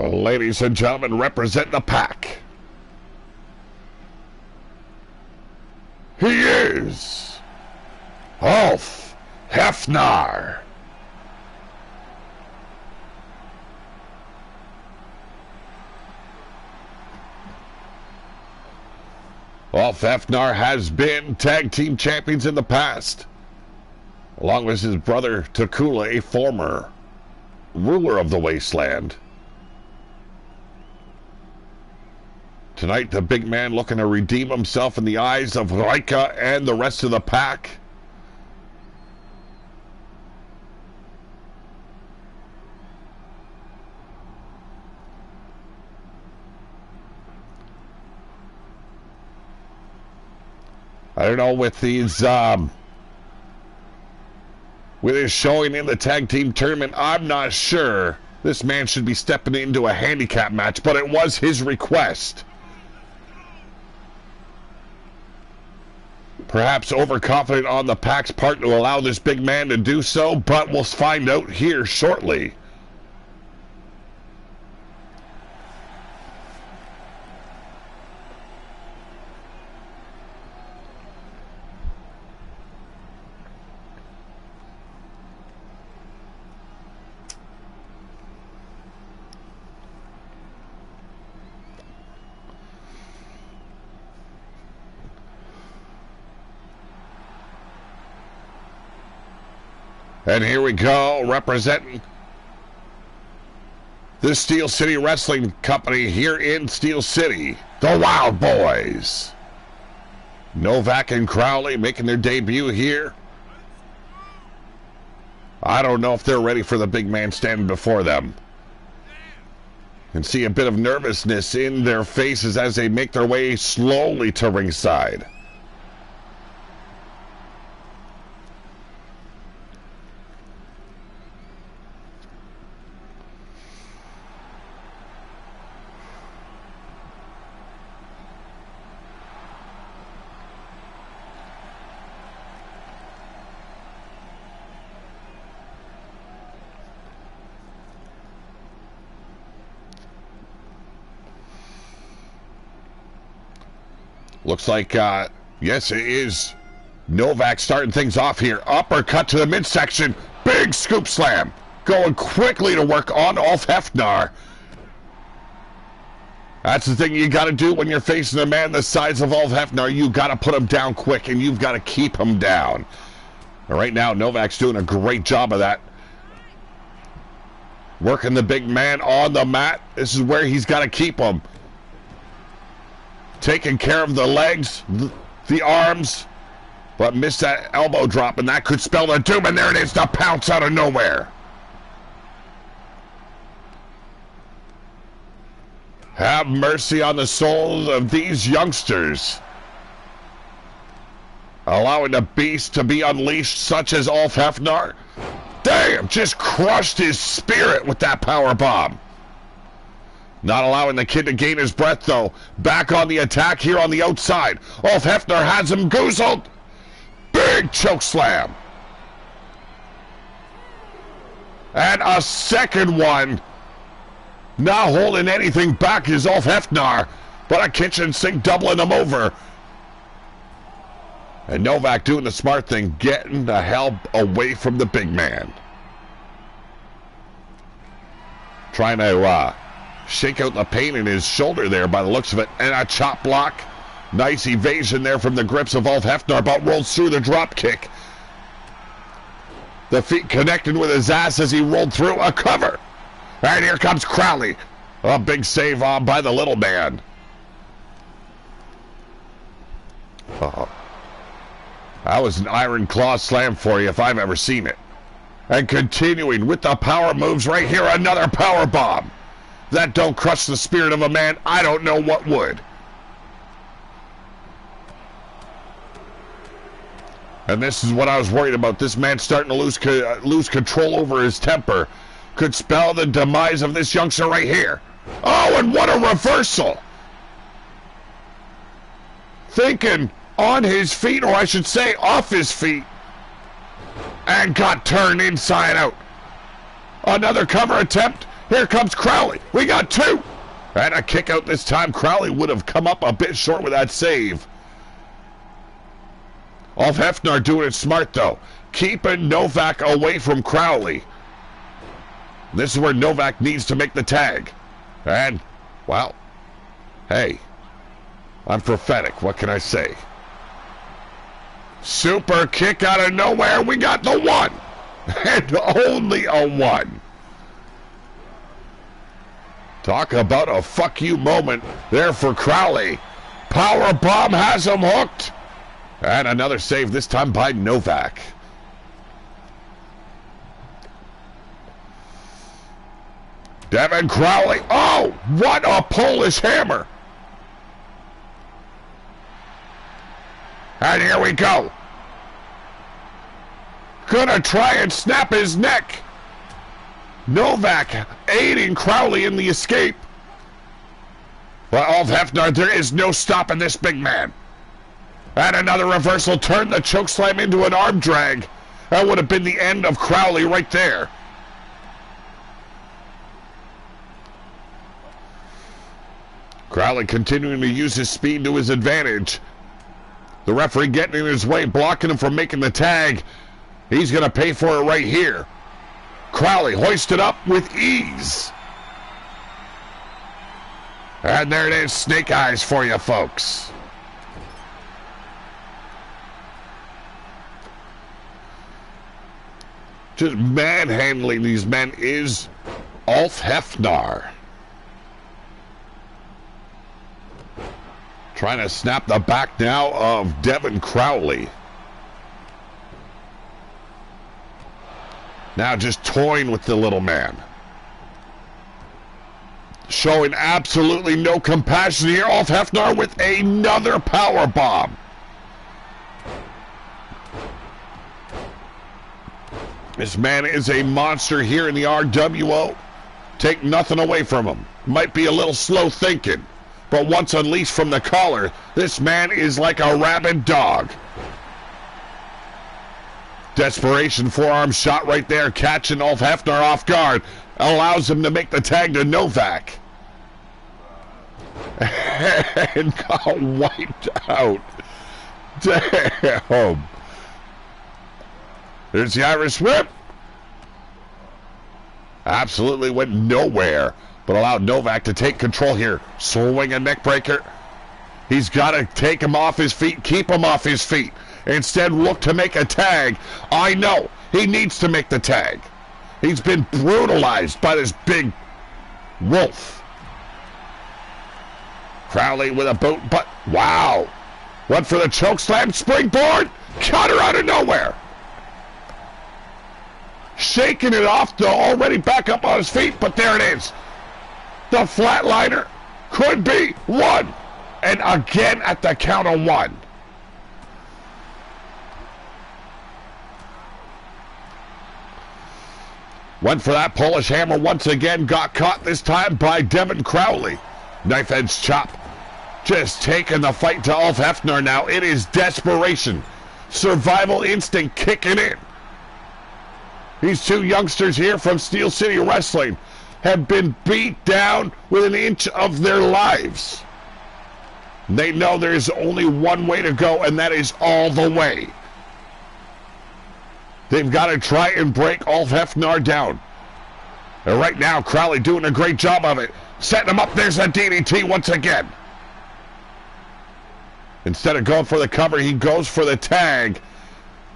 Ladies and gentlemen, represent the pack. He is Ulf Hefnar. Ulf Hefnar has been tag team champions in the past, along with his brother Takula, a former ruler of the wasteland. Tonight, the big man looking to redeem himself in the eyes of Rika and the rest of the pack. I don't know, with these, with his showing in the tag team tournament, I'm not sure this man should be stepping into a handicap match, but it was his request. Perhaps overconfident on the pack's part to allow this big man to do so, but we'll find out here shortly. And here we go, representing the Steel City Wrestling Company here in Steel City, the Wild Boys. Novak and Crowley making their debut here. I don't know if they're ready for the big man standing before them. And see a bit of nervousness in their faces as they make their way slowly to ringside. Looks like, yes, it is Novak starting things off here. Uppercut to the midsection. Big scoop slam. Going quickly to work on Ulf Hefnar. That's the thing you got to do when you're facing a man the size of Ulf Hefnar. You got to put him down quick, and you've got to keep him down. And right now, Novak's doing a great job of that. Working the big man on the mat. This is where he's got to keep him. Taking care of the legs, the arms, but missed that elbow drop, and that could spell the doom, and there it is, the pounce out of nowhere. Have mercy on the souls of these youngsters. Allowing the beast to be unleashed, such as Ulf Hefnar. Damn, just crushed his spirit with that power bomb. Not allowing the kid to gain his breath, though. Back on the attack here on the outside. Ulf Hefnar has him goozled. Big choke slam. And a second one. Not holding anything back is Ulf Hefnar, but a kitchen sink doubling him over. And Novak doing the smart thing, getting the hell away from the big man. Trying to shake out the pain in his shoulder there by the looks of it. And a chop block. Nice evasion there from the grips of Ulf Hefnar, but rolls through the drop kick. The feet connected with his ass as he rolled through a cover. And here comes Crowley. A big save on by the little man. That was an iron claw slam for you if I've ever seen it. And continuing with the power moves right here, another power bomb. That don't crush the spirit of a man, I don't know what would. And this is what I was worried about. This man starting to lose control over his temper. Could spell the demise of this youngster right here. Oh, and what a reversal. Thinking on his feet, or I should say off his feet. And got turned inside out. Another cover attempt. Here comes Crowley. We got two. And a kick out this time. Crowley would have come up a bit short with that save. Ulf Hefnar doing it smart, though. Keeping Novak away from Crowley. This is where Novak needs to make the tag. And, well, hey, I'm prophetic. What can I say? Super kick out of nowhere. We got the one. And only a one. Talk about a fuck you moment there for Crowley. Power bomb has him hooked. And another save, this time by Novak. Devin Crowley. Oh, what a Polish hammer. And here we go. Gonna try and snap his neck. Novak aiding Crowley in the escape. Well, Ulf Hefnar, there is no stopping this big man. And another reversal turned the chokeslam into an arm drag. That would have been the end of Crowley right there. Crowley continuing to use his speed to his advantage. The referee getting in his way, blocking him from making the tag. He's going to pay for it right here. Crowley hoisted up with ease. And there it is, snake eyes for you folks. Just manhandling these men is Ulf Hefnar. Trying to snap the back now of Devin Crowley. Now just toying with the little man. showing absolutely no compassion here. Ulf Hefner with another power bomb. This man is a monster here in the RWO. Take nothing away from him. Might be a little slow thinking, but once unleashed from the collar, this man is like a rabid dog. Desperation forearm shot right there, catching Ulf Hefner off guard. Allows him to make the tag to Novak. And got wiped out. Damn. There's the Irish whip. Absolutely went nowhere, but allowed Novak to take control here. Swing a neck breaker. He's got to take him off his feet, keep him off his feet. Instead, look to make a tag. I know he needs to make the tag. He's been brutalized by this big wolf. Crowley with a boot, but wow. Went for the choke slam, springboard, cutter out of nowhere. Shaking it off, though, already back up on his feet, but there it is. The flatliner could be one. And again at the count of one. Went for that Polish hammer once again, got caught this time by Devin Crowley. Knife edge chop. Just taking the fight to Ulf Hefner now. It is desperation. Survival instinct kicking in. These two youngsters here from Steel City Wrestling have been beat down with an inch of their lives. They know there's only one way to go, and that is all the way. They've got to try and break Ulf Hefner down. And right now, Crowley doing a great job of it. Setting him up. There's a DDT once again. Instead of going for the cover, he goes for the tag.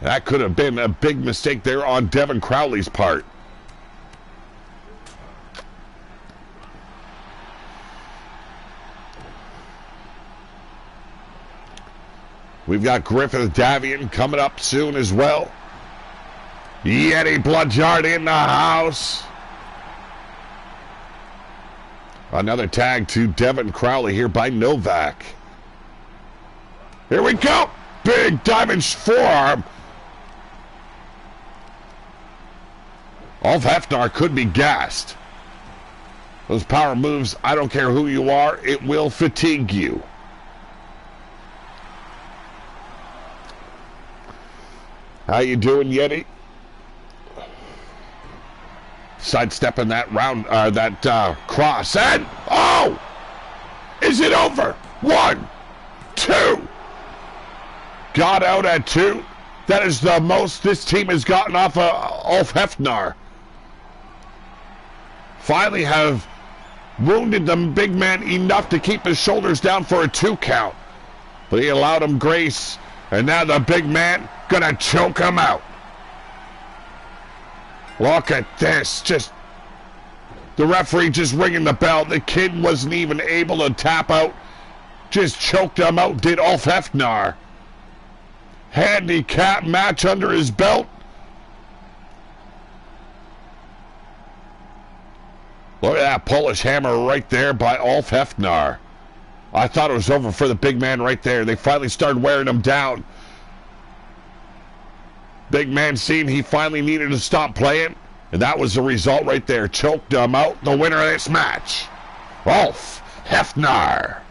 That could have been a big mistake there on Devin Crowley's part. We've got Griffith Davian coming up soon as well. Yeti Bloodyard in the house. Another tag to Devin Crowley here by Novak. Here we go. Big diamond forearm. Ulf Hefner could be gassed. Those power moves, I don't care who you are, it will fatigue you. How you doing, Yeti? Sidestepping that round, cross, and oh! Is it over? 1, 2. Got out at 2. That is the most this team has gotten off of Ulf Hefner. Finally have wounded the big man enough to keep his shoulders down for a 2 count. But he allowed him grace, and now the big man gonna choke him out. Look at this. Just the referee just ringing the bell. The kid wasn't even able to tap out. Just choked him out, did Ulf Hefner. Handicap match under his belt. Look at that Polish hammer right there by Ulf Hefner. I thought it was over for the big man right there. They finally started wearing him down. Big man seen he finally needed to stop playing, and that was the result right there. Choked him out. The winner of this match, Ulf Hefner.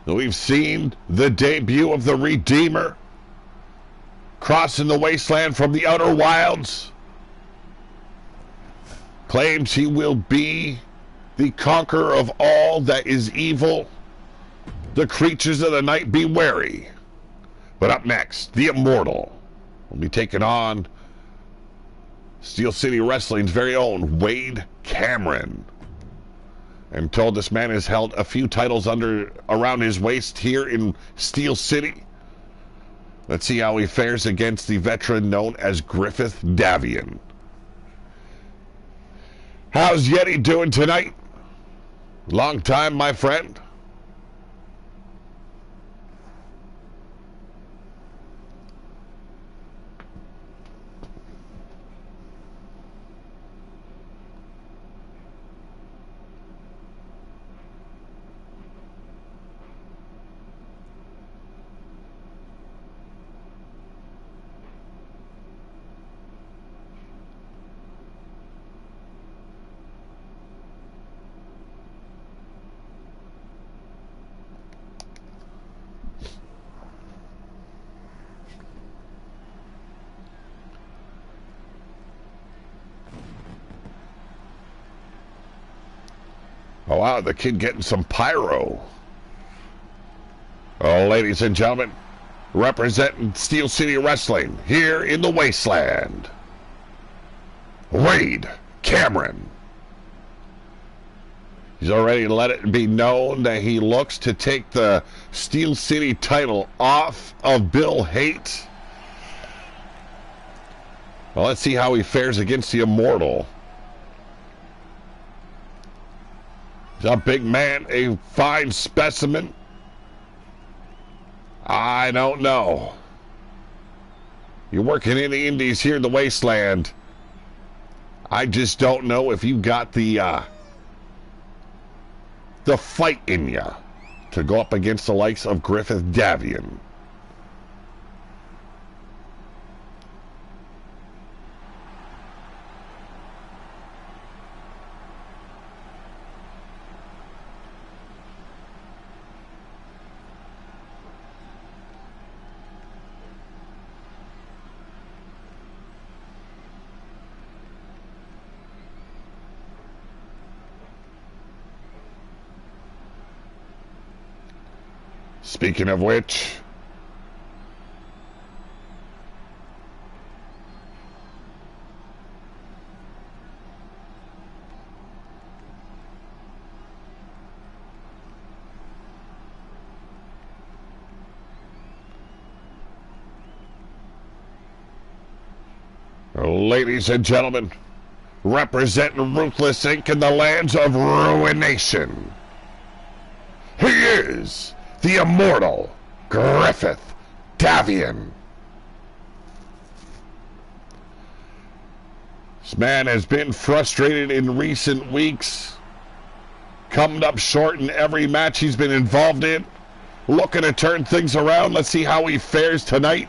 We've seen the debut of the Redeemer crossing the wasteland from the outer wilds. Claims he will be the conqueror of all that is evil. The creatures of the night be wary. But up next, the Immortal will be taking on Steel City Wrestling's very own Wade Cameron. I'm told this man has held a few titles around his waist here in Steel City. Let's see how he fares against the veteran known as Griffith Davian. How's Yeti doing tonight? Long time, my friend. Oh, wow, the kid getting some pyro. Oh, ladies and gentlemen, representing Steel City Wrestling here in the Wasteland, Wade Cameron. He's already let it be known that he looks to take the Steel City title off of Bill Haight. Well, let's see how he fares against the Immortal. He's a big man, a fine specimen. I don't know. You're working in the Indies here in the Wasteland. I just don't know if you got the fight in you to go up against the likes of Griffith Davian. Speaking of which, ladies and gentlemen, representing Ruthless Inc. in the lands of ruination, he is the Immortal Griffith Davian. This man has been frustrated in recent weeks, coming up short in every match he's been involved in, looking to turn things around. Let's see how he fares tonight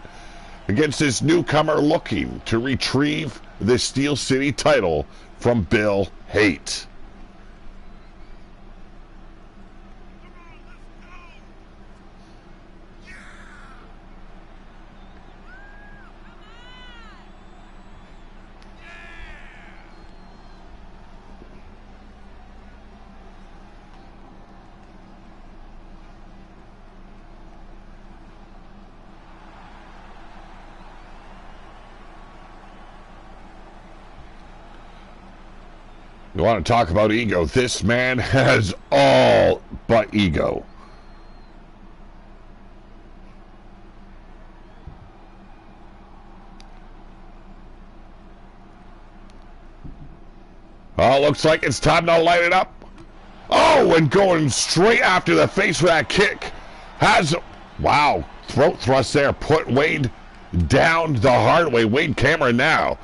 against this newcomer looking to retrieve the Steel City title from Bill Haight. You want to talk about ego? This man has all but ego. Oh, looks like it's time to light it up. Oh, and going straight after the face with that kick. Wow, throat thrust there. Put Wade down the hard way. Wade Cameron now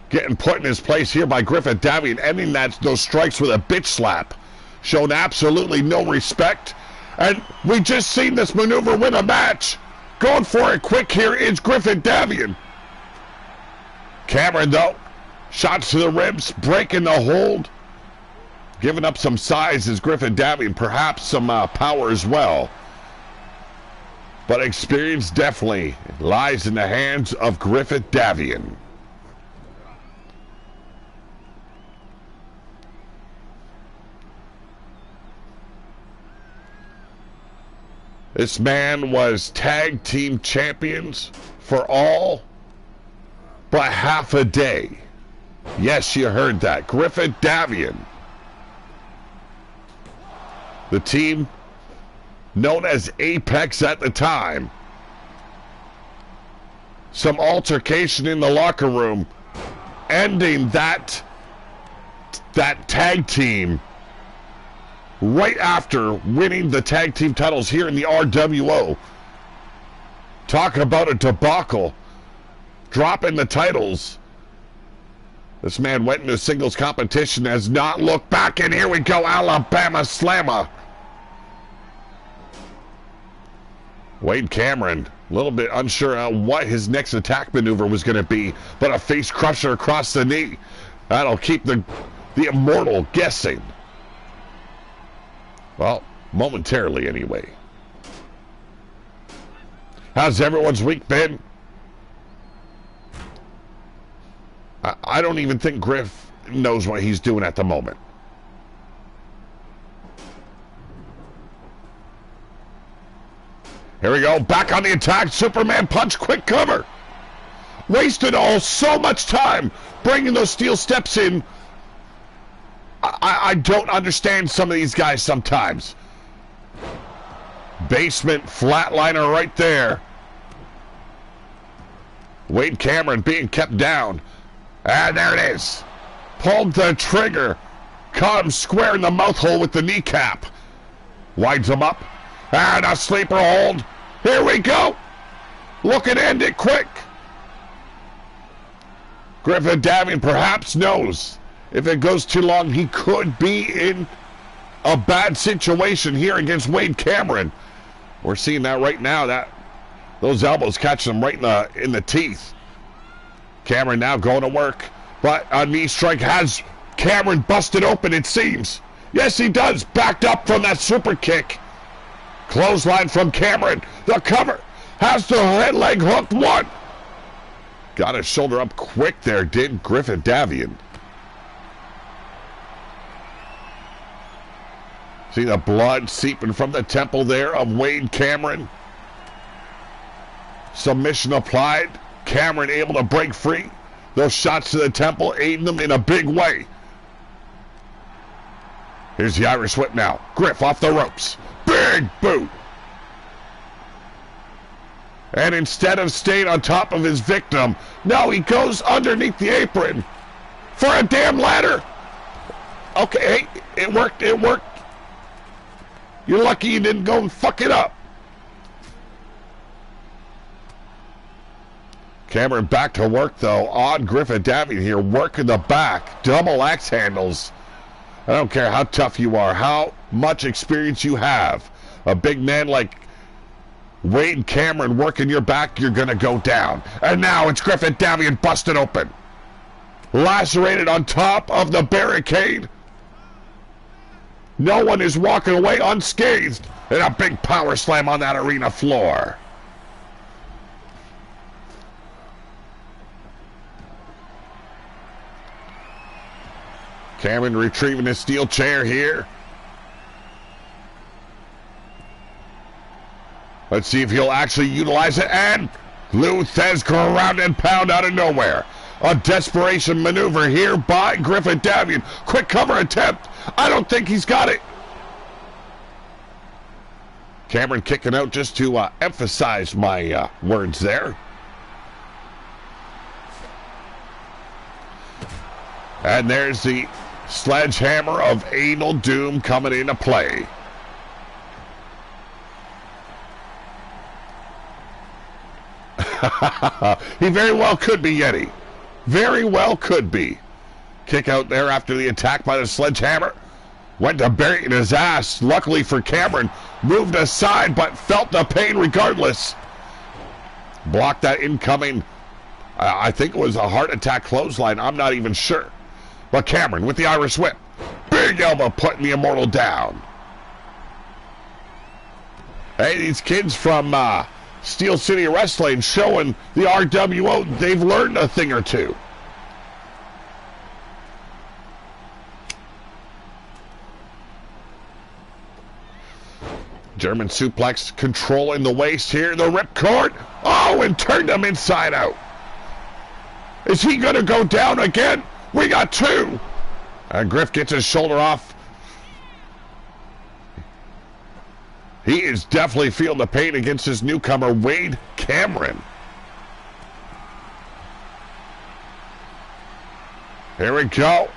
getting put in his place here by Griffith Davian, ending those strikes with a bitch slap. Shown absolutely no respect. And we just seen this maneuver win a match. Going for it quick here is Griffith Davian. Cameron, though, shots to the ribs, breaking the hold. Giving up some size is Griffith Davian, perhaps some power as well. But experience definitely lies in the hands of Griffith Davian. This man was tag team champions for all but half a day. Yes, you heard that. Griffith Davian. The team known as Apex at the time. Some altercation in the locker room, ending that tag team right after winning the tag team titles here in the RWO. Talk about a debacle. Dropping the titles. This man went into singles competition, has not looked back, and here we go, Alabama Slammer. Wade Cameron, a little bit unsure on what his next attack maneuver was going to be, but a face crusher across the knee. That'll keep the Immortal guessing. Well, momentarily anyway. How's everyone's week been? I don't even think Griff knows what he's doing at the moment. Here we go, back on the attack, Superman punch, quick cover. Wasted so much time bringing those steel steps in. I don't understand some of these guys sometimes. Basement flatliner right there. Wade Cameron being kept down. And there it is. Pulled the trigger. Caught him square in the mouth hole with the kneecap. Winds him up. And a sleeper hold. Here we go. Looking to end it quick. Griffin Davian perhaps knows if it goes too long, he could be in a bad situation here against Wade Cameron. We're seeing that right now. Those elbows catching him right in the teeth. Cameron now going to work, but a knee strike has Cameron busted open, it seems. Yes, he does. Backed up from that super kick. Clothesline from Cameron. The cover has the head leg hooked. One. Got his shoulder up quick there, did Griffin Davian. See the blood seeping from the temple there of Wade Cameron. Submission applied. Cameron able to break free. Those shots to the temple aiding them in a big way. Here's the Irish whip now. Griff off the ropes. Big boot. And instead of staying on top of his victim, no, he goes underneath the apron for a damn ladder. Okay, hey, it worked, it worked. You're lucky you didn't go and fuck it up. Cameron back to work, though, on Griffin Davian here, working the back. Double axe handles. I don't care how tough you are, how much experience you have. A big man like Wade Cameron working your back, you're going to go down. And now it's Griffin Davian busted open. Lacerated on top of the barricade. No one is walking away unscathed. And a big power slam on that arena floor. Cameron retrieving his steel chair here. Let's see if he'll actually utilize it. And Luthez ground and pound out of nowhere. A desperation maneuver here by Griffin Davian. Quick cover attempt. I don't think he's got it. Cameron kicking out just to emphasize my words there. And there's the sledgehammer of anal doom coming into play. He very well could be, Yeti. Very well could be. Kick out there after the attack by the sledgehammer. Went to bury in his ass. Luckily for Cameron, moved aside but felt the pain regardless. Blocked that incoming, I think it was a heart attack clothesline. I'm not even sure. But Cameron with the Irish whip. Big elbow putting the Immortal down. Hey, these kids from Steel City Wrestling showing the RWO they've learned a thing or two. German suplex controlling the waist here. The ripcord. Oh, and turned him inside out. Is he going to go down again? We got two. And Griff gets his shoulder off. He is definitely feeling the pain against his newcomer, Wade Cameron. Here we go.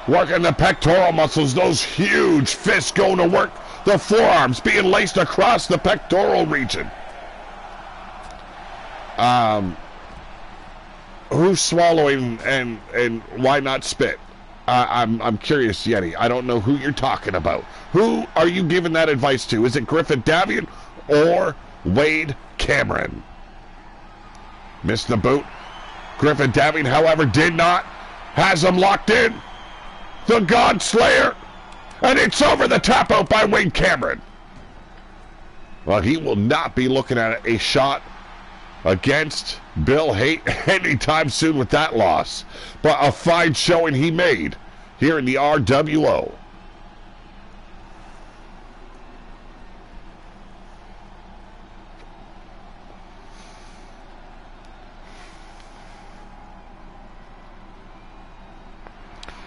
Working the pectoral muscles. Those huge fists going to work. The forearms being laced across the pectoral region. Who's swallowing and why not spit? I'm curious, Yeti. I don't know who you're talking about. Who are you giving that advice to? Is it Griffin Davian or Wade Cameron? Missed the boot. Griffin Davian, however, did not. Has him locked in. The God Slayer. And it's over the tap out by Wade Cameron. Well, he will not be looking at a shot against Bill Haight anytime soon with that loss. But a fine showing he made here in the RWO.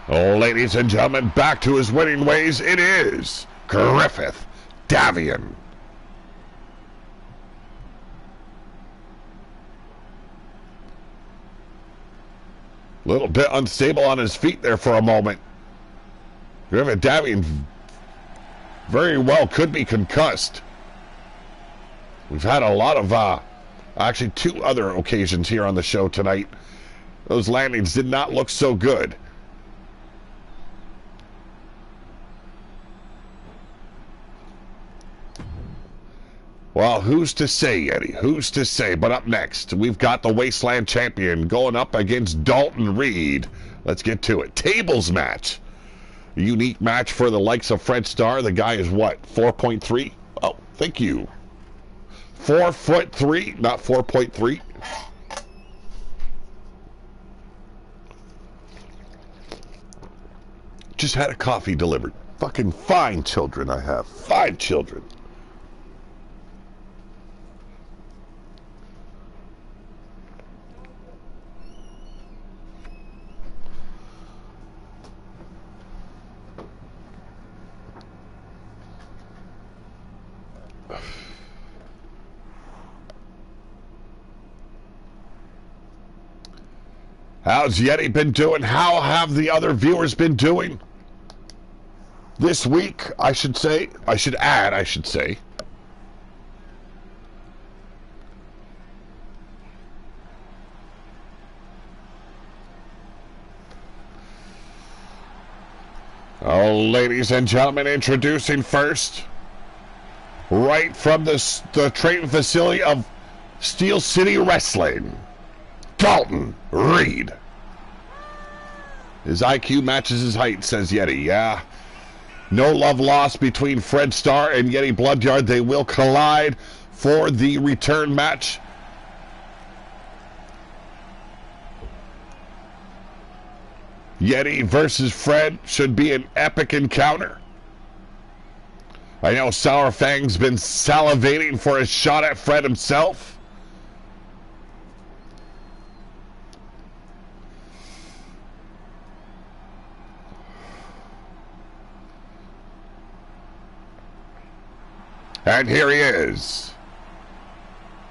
Ladies and gentlemen, back to his winning ways, it is Griffith Davian. Little bit unstable on his feet there for a moment. Griffith Davian very well could be concussed. We've had a lot of, actually 2 other occasions here on the show tonight. Those landings did not look so good. Well, who's to say, Eddie? Who's to say? But up next, we've got the Wasteland Champion going up against Dalton Reed. Let's get to it. Tables match. A unique match for the likes of Fred Starr. The guy is what? 4.3? Oh, thank you. 4'3", not 4.3. Just had a coffee delivered. Fucking fine children I have. Fine children. How's Yeti been doing? How have the other viewers been doing? This week, I should say. Oh, ladies and gentlemen, introducing first, right from the training facility of Steel City Wrestling, Dalton Reed. His IQ matches his height, says Yeti. Yeah. No love lost between Fred Starr and Yeti Bloodyard. They will collide for the return match. Yeti versus Fred should be an epic encounter. I know Sour Fang's been salivating for a shot at Fred himself. And here he is.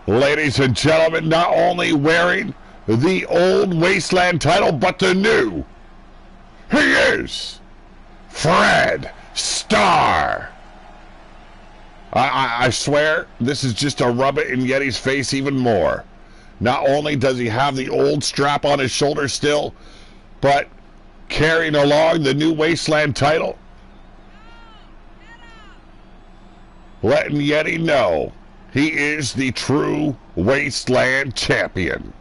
Ladies and gentlemen, not only wearing the old Wasteland title, but the new. He is Fred Starr. I swear, this is just to rub it in Yeti's face even more. Not only does he have the old strap on his shoulder still, but carrying along the new Wasteland title, letting Yeti know he is the true Wasteland Champion.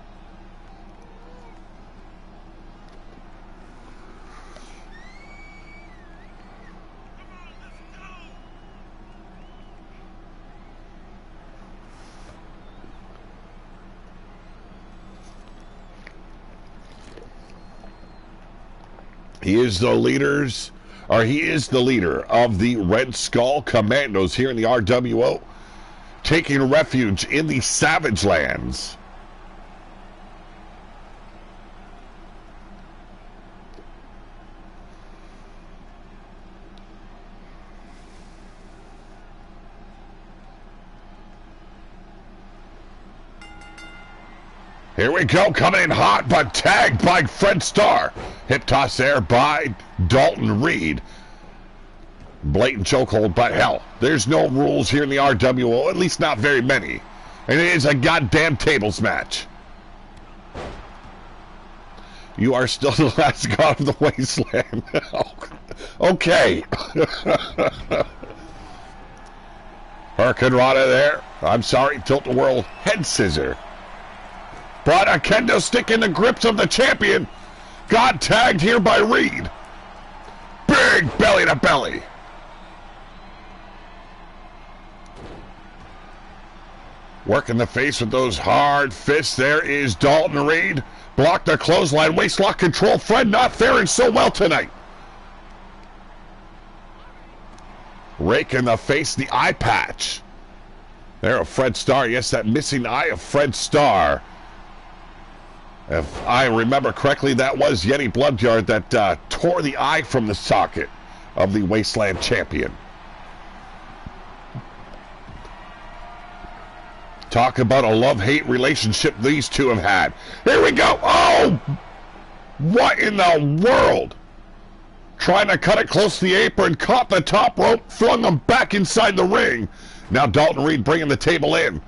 He is the leader of the Red Skull Commandos here in the RWO, taking refuge in the Savage Lands. Here we go, coming in hot, but tagged by Fred Starr. Hip toss there by Dalton Reed. Blatant chokehold, but hell, there's no rules here in the RWO, at least not very many. And it is a goddamn tables match. You are still the last god of the Wasteland. Okay. Hurricane Rana there. I'm sorry, Tilt-A-Whirl head scissor. But a kendo stick in the grips of the champion. Got tagged here by Reed. Big belly to belly. Working the face with those hard fists. There is Dalton Reed. Blocked the clothesline. Waistlock control. Fred not faring so well tonight. Rake in the face. The eye patch. There of Fred Starr. Yes, that missing eye of Fred Starr. If I remember correctly, that was Yeti Bloodyard that tore the eye from the socket of the Wasteland champion. Talk about a love-hate relationship these two have had. Here we go. Oh! What in the world? Trying to cut it close to the apron, caught the top rope, flung him back inside the ring. Now Dalton Reed bringing the table in.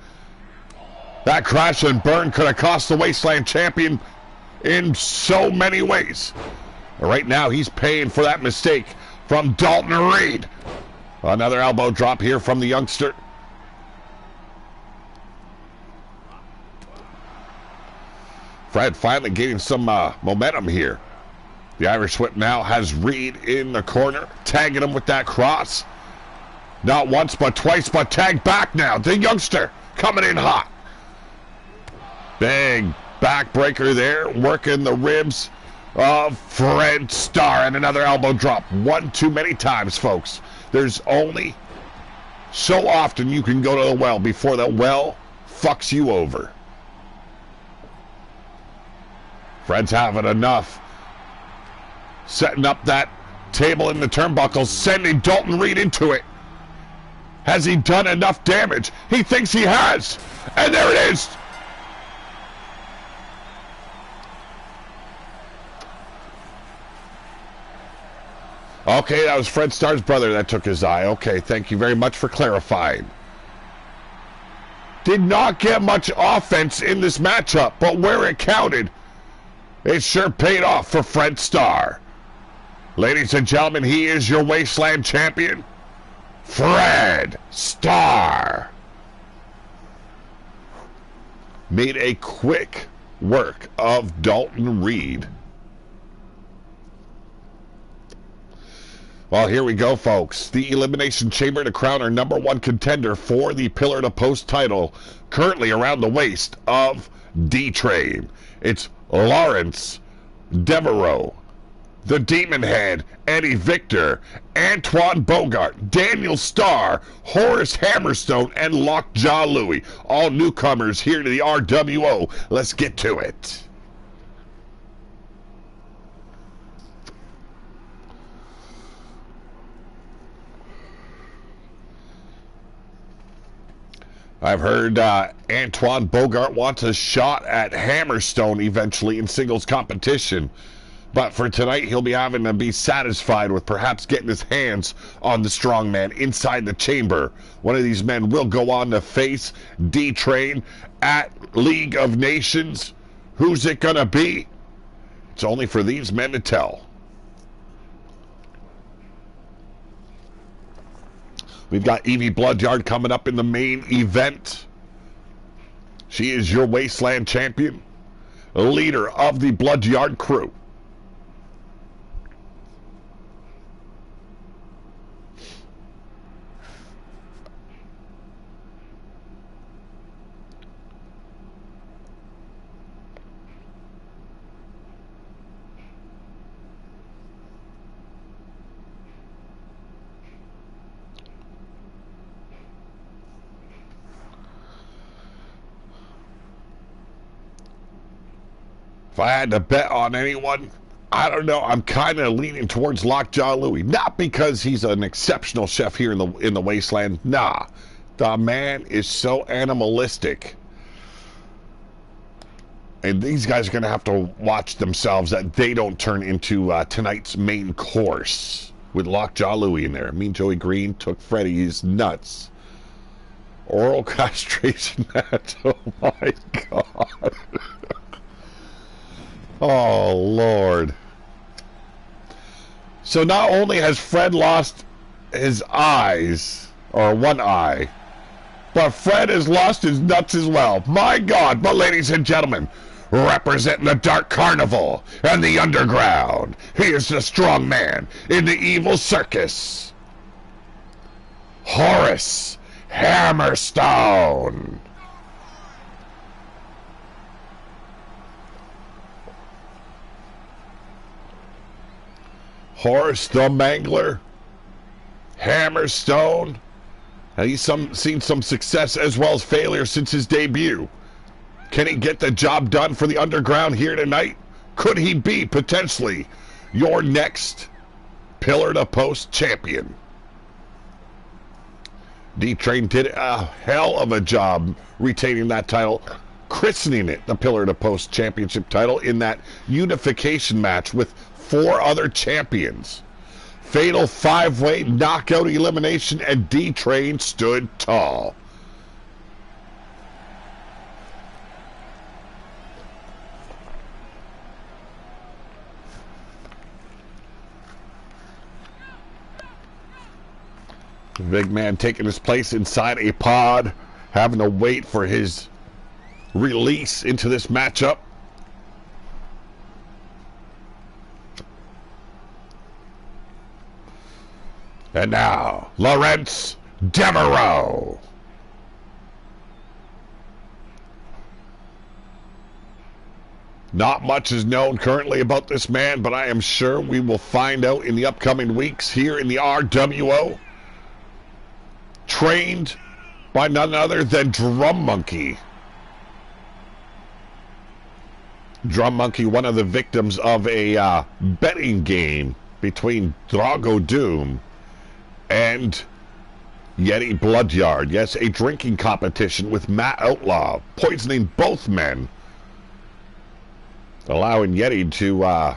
That crash and burn could have cost the Wasteland champion in so many ways. Right now, he's paying for that mistake from Dalton Reed. Another elbow drop here from the youngster. Fred finally gaining some momentum here. The Irish Whip now has Reed in the corner, tagging him with that cross. Not once, but twice, but tagged back now. The youngster coming in hot. Big backbreaker there, working the ribs of Fred Starr, and another elbow drop. One too many times, folks. There's only so often you can go to the well before the well fucks you over. Fred's having enough. Setting up that table in the turnbuckles, sending Dalton Reed into it. Has he done enough damage? He thinks he has. And there it is. Okay, that was Fred Starr's brother that took his eye. Okay, thank you very much for clarifying. Did not get much offense in this matchup, but where it counted, it sure paid off for Fred Starr. Ladies and gentlemen, he is your Wasteland champion, Fred Starr. Made a quick work of Dalton Reed. Well, here we go, folks. The Elimination Chamber to crown our #1 contender for the Pillar to Post title, currently around the waist of D-Train. It's Lawrence Devereaux, the Demon Head, Eddie Victor, Antoine Bogart, Daniel Starr, Horace Hammerstone, and Lockjaw Louie. All newcomers here to the RWO. Let's get to it. I've heard Antoine Bogart wants a shot at Hammerstone eventually in singles competition. But for tonight, he'll be having to be satisfied with perhaps getting his hands on the strongman inside the chamber. One of these men will go on to face D-Train at League of Nations. Who's it going to be? It's only for these men to tell. We've got Evie Bloodyard coming up in the main event. She is your Wasteland champion, leader of the Bloodyard crew. If I had to bet on anyone, I don't know. I'm kind of leaning towards Lockjaw Louie. Not because he's an exceptional chef here in the Wasteland. Nah, the man is so animalistic. And these guys are going to have to watch themselves that they don't turn into tonight's main course with Lockjaw Louie in there. Mean Joey Green took Freddy's nuts. Oral castration match. Oh my God. Oh, Lord. So not only has Fred lost his eyes, or one eye, but Fred has lost his nuts as well. My God. But ladies and gentlemen, representing the Dark Carnival and the Underground, he is the strong man in the evil circus, Horace Hammerstone. Horace the Mangler, Hammerstone, and he's seen some success as well as failure since his debut. Can he get the job done for the Underground here tonight? Could he be potentially your next pillar-to-post champion? D-Train did a hell of a job retaining that title, christening it the pillar-to-post championship title in that unification match with 4 other champions. Fatal 5-way knockout elimination, and D-Train stood tall. The big man taking his place inside a pod, having to wait for his release into this matchup. And now, Lawrence Devereaux. Not much is known currently about this man, but I am sure we will find out in the upcoming weeks here in the RWO. Trained by none other than Drum Monkey. Drum Monkey, one of the victims of a betting game between Drago Doom and Yeti Bloodyard. Yes, a drinking competition with Matt Outlaw, poisoning both men, allowing Yeti to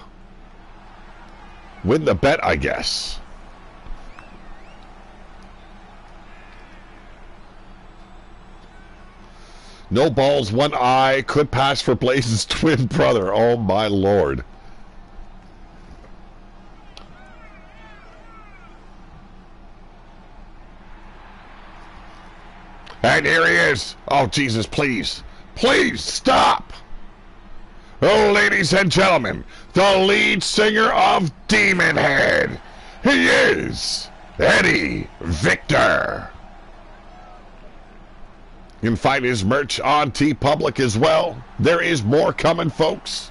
win the bet, I guess. No balls, one eye, could pass for Blaze's twin brother. Oh my lord. And here he is. Oh Jesus, please. Please stop. Oh, ladies and gentlemen, the lead singer of Demon Head. He is Eddie Victor. You can find his merch on TeePublic as well. There is more coming, folks.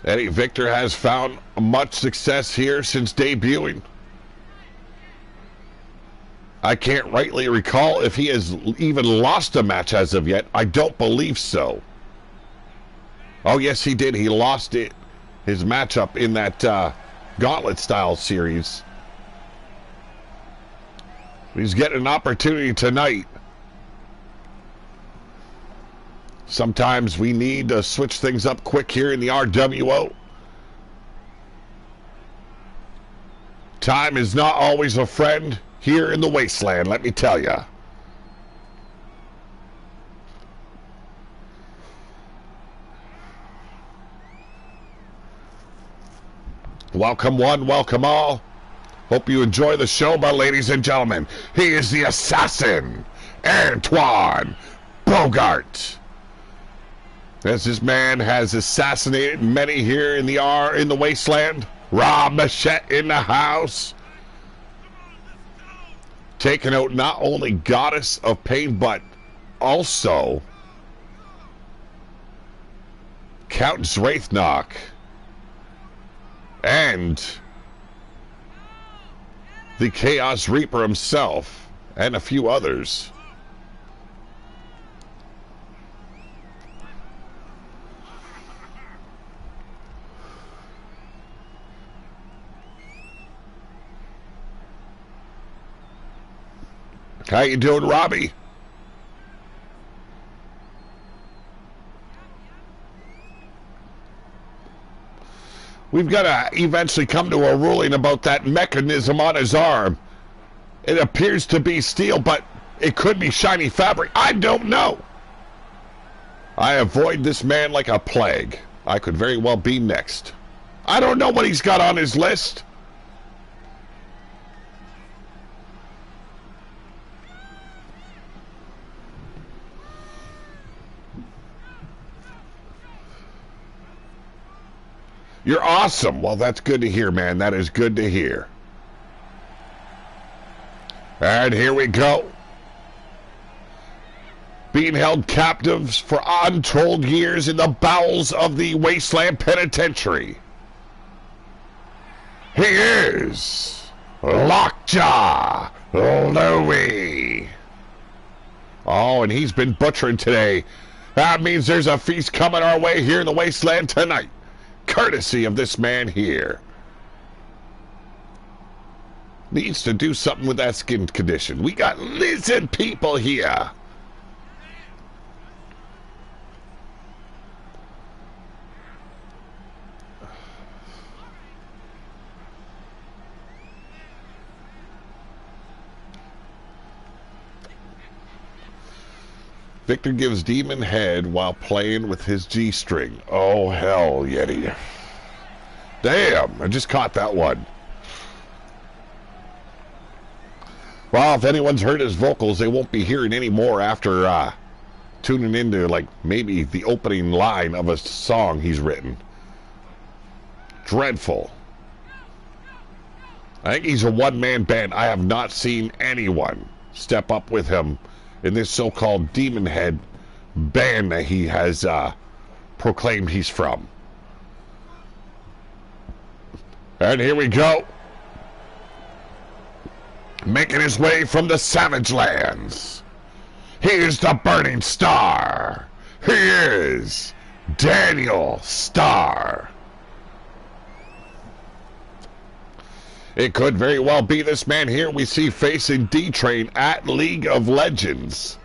Eddie Victor has found much success here since debuting. I can't rightly recall if he has even lost a match as of yet. I don't believe so. Oh, yes, he did. He lost it, his matchup in that gauntlet-style series. He's getting an opportunity tonight. Sometimes we need to switch things up quick here in the RWO. Time is not always a friend here in the wasteland, let me tell you. Welcome one, welcome all. Hope you enjoy the show, my ladies and gentlemen. He is the assassin, Antoine Bogart. As this man has assassinated many here in the wasteland. Rob Machette in the house. Taking out not only Goddess of Pain, but also Countess Wraithnock. And the Chaos Reaper himself, and a few others. How you doing, Robbie? We've got to eventually come to a ruling about that mechanism on his arm. It appears to be steel, but it could be shiny fabric. I don't know. I avoid this man like a plague. I could very well be next. I don't know what he's got on his list. You're awesome. Well, that's good to hear, man. That is good to hear. And here we go. being held captives for untold years in the bowels of the Wasteland Penitentiary. He is Lockjaw Louie. Oh, and he's been butchering today. That means there's a feast coming our way here in the Wasteland tonight, courtesy of this man here. Needs to do something with that skin condition. We got lizard people here. Victor gives Demon head while playing with his G-string. Oh, hell, Yeti. Damn, I just caught that one. Well, if anyone's heard his vocals, they won't be hearing any more after tuning into, like, maybe the opening line of a song he's written. Dreadful. I think he's a one-man band. I have not seen anyone step up with him in this so-called Demon Head band that he has proclaimed he's from. And here we go. Making his way from the Savage Lands. Here's the Burning Star. He is Daniel Starr. It could very well be this man here we see facing D-Train at League of Legends.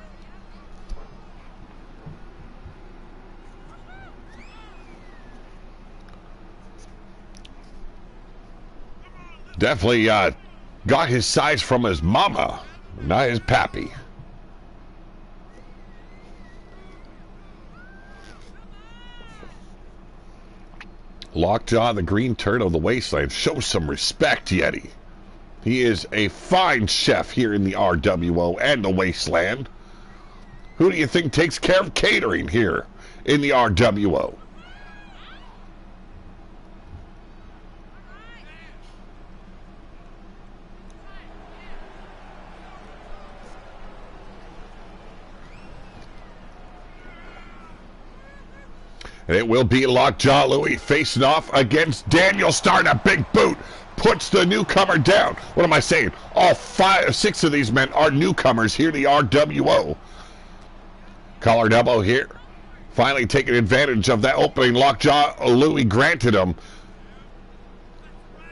Definitely got his size from his mama, not his pappy. Lockjaw, the green turtle of the Wasteland. Show some respect, Yeti. He is a fine chef here in the RWO and the Wasteland. Who do you think takes care of catering here in the RWO? And it will be Lockjaw Louie facing off against Daniel Starr. A big boot puts the newcomer down. What am I saying? All 6 of these men are newcomers here, the RWO. Collared elbow here. Finally taking advantage of that opening Lockjaw Louie granted him.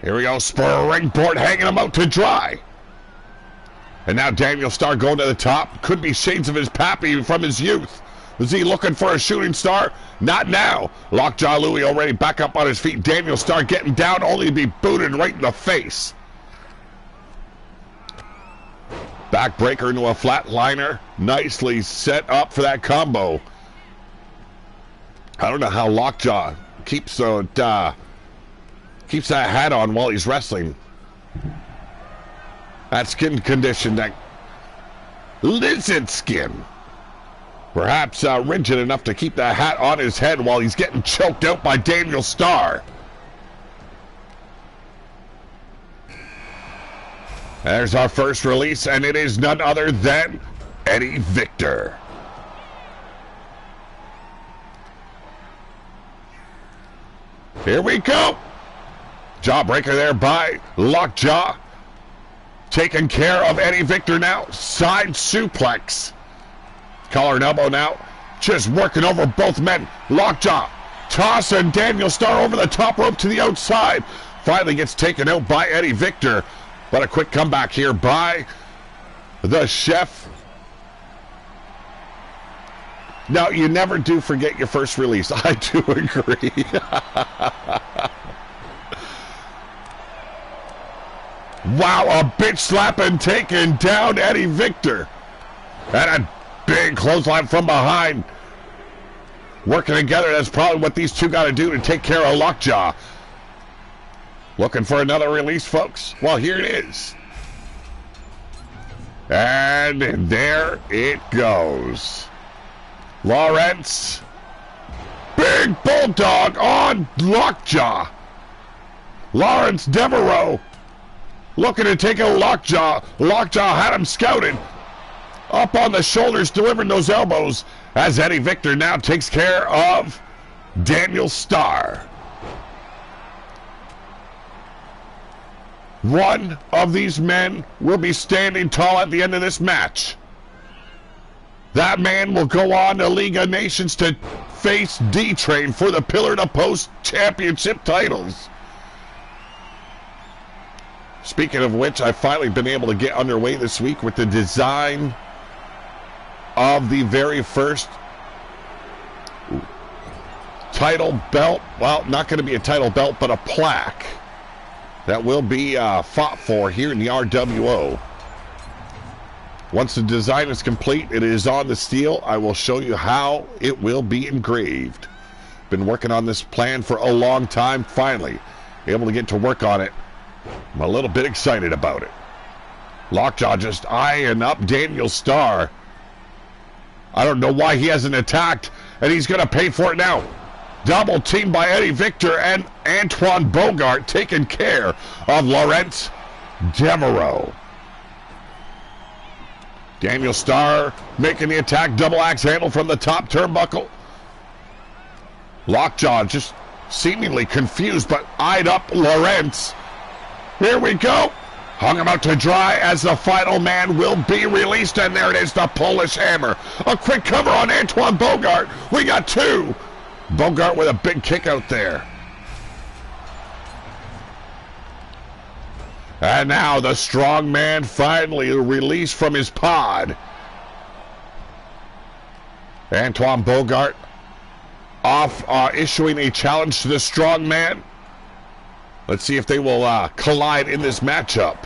Here we go. Springboard hanging him out to dry. And now Daniel Starr going to the top. Could be shades of his pappy from his youth. Was he looking for a shooting star? Not now. Lockjaw Louie already back up on his feet. Daniel Starr getting down, only to be booted right in the face. Backbreaker into a flatliner. Nicely set up for that combo. I don't know how Lockjaw keeps that hat on while he's wrestling. That skin condition, that lizard skin. Perhaps rigid enough to keep that hat on his head while he's getting choked out by Daniel Starr. There's our first release, and it is none other than Eddie Victor. Here we go. Jawbreaker there by Lockjaw. Taking care of Eddie Victor now. Side suplex. Collar and elbow now, just working over both men. Lockjaw tossing Daniel Starr over the top rope to the outside. Finally gets taken out by Eddie Victor. But a quick comeback here by the chef. Now, you never do forget your first release. I do agree. Wow, a bitch slapping, taking down Eddie Victor. And a big clothesline from behind. Working together, that's probably what these two got to do to take care of Lockjaw. Looking for another release, folks? Well, here it is. And there it goes. Lawrence. Big bulldog on Lockjaw. Lawrence Devereaux looking to take out Lockjaw. Lockjaw had him scouted. Up on the shoulders, delivering those elbows as Eddie Victor now takes care of Daniel Starr. One of these men will be standing tall at the end of this match. That man will go on to League of Nations to face D-Train for the Pillar to Post Championship titles. Speaking of which, I've finally been able to get underway this week with the design of the very first title belt. Well, not going to be a title belt, but a plaque that will be fought for here in the RWO. Once the design is complete, it is on the steel. I will show you how it will be engraved. Been working on this plan for a long time. Finally, able to get to work on it. I'm a little bit excited about it. Lockjaw just eyeing up Daniel Starr. I don't know why he hasn't attacked, and he's going to pay for it now. Double team by Eddie Victor and Antoine Bogart taking care of Lawrence Devereaux. Daniel Starr making the attack, double axe handle from the top turnbuckle. Lockjaw just seemingly confused, but eyed up Lawrence. Here we go. Hung him out to dry as the final man will be released, and there it is, the Polish Hammer. A quick cover on Antoine Bogart. We got two. Bogart with a big kick out there. And now the strong man finally released from his pod. Antoine Bogart off issuing a challenge to the strong man. Let's see if they will collide in this matchup.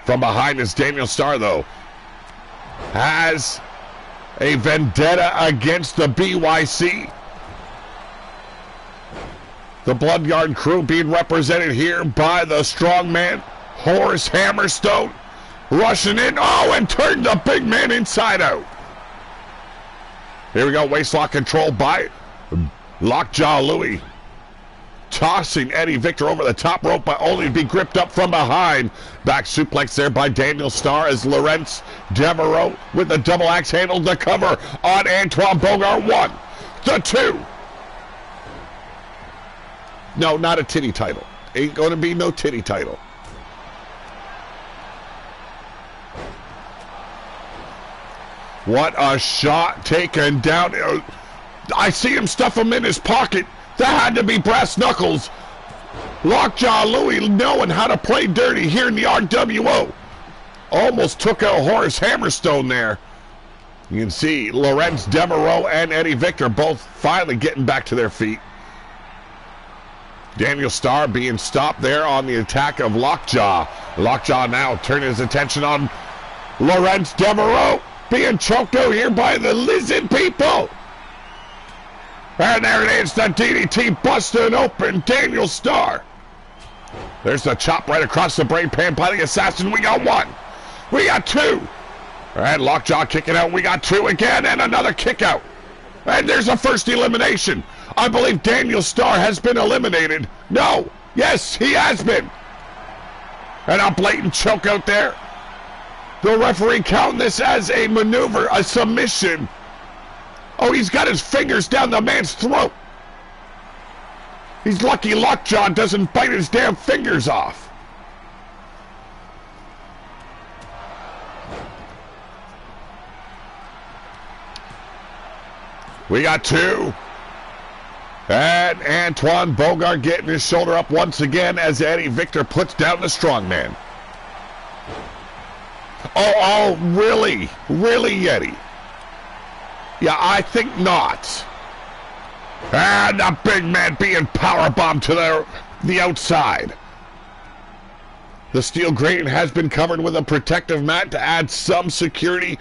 From behind is Daniel Starr, though. Has a vendetta against the BYC. The Bloodyard crew being represented here by the strongman, Horace Hammerstone. Rushing in, and turned the big man inside out. Here we go, waistlock control by Lockjaw Louie. Tossing Eddie Victor over the top rope, but only to be gripped up from behind. Back suplex there by Daniel Starr as Lawrence Devereaux with the double axe handle to cover on Antoine Bogart. 1, the 2. No, not a titty title. Ain't going to be no titty title. What a shot taken down. I see him stuff him in his pocket. That had to be brass knuckles. Lockjaw Louie knowing how to play dirty here in the RWO. Almost took out Horace Hammerstone there. You can see Lawrence Devereaux and Eddie Victor both finally getting back to their feet. Daniel Starr being stopped there on the attack of Lockjaw. Lockjaw now turning his attention on Lawrence Devereaux, being choked out here by the lizard people. And there it is, the DDT busting open Daniel Starr. There's the chop right across the brain pan by the assassin. We got 1. We got 2. And Lockjaw kicking out. We got 2 again, and another kick out. And there's a first elimination. I believe Daniel Starr has been eliminated. No. Yes, he has been. And a blatant choke out there. The referee counting this as a maneuver, a submission. Oh, he's got his fingers down the man's throat. He's lucky Lockjaw doesn't bite his damn fingers off. We got 2. And Antoine Bogart getting his shoulder up once again as Eddie Victor puts down the strongman. Oh, really? Really, Eddie? Yeah, I think not. And the big man being powerbombed to the outside. The steel grating has been covered with a protective mat to add some security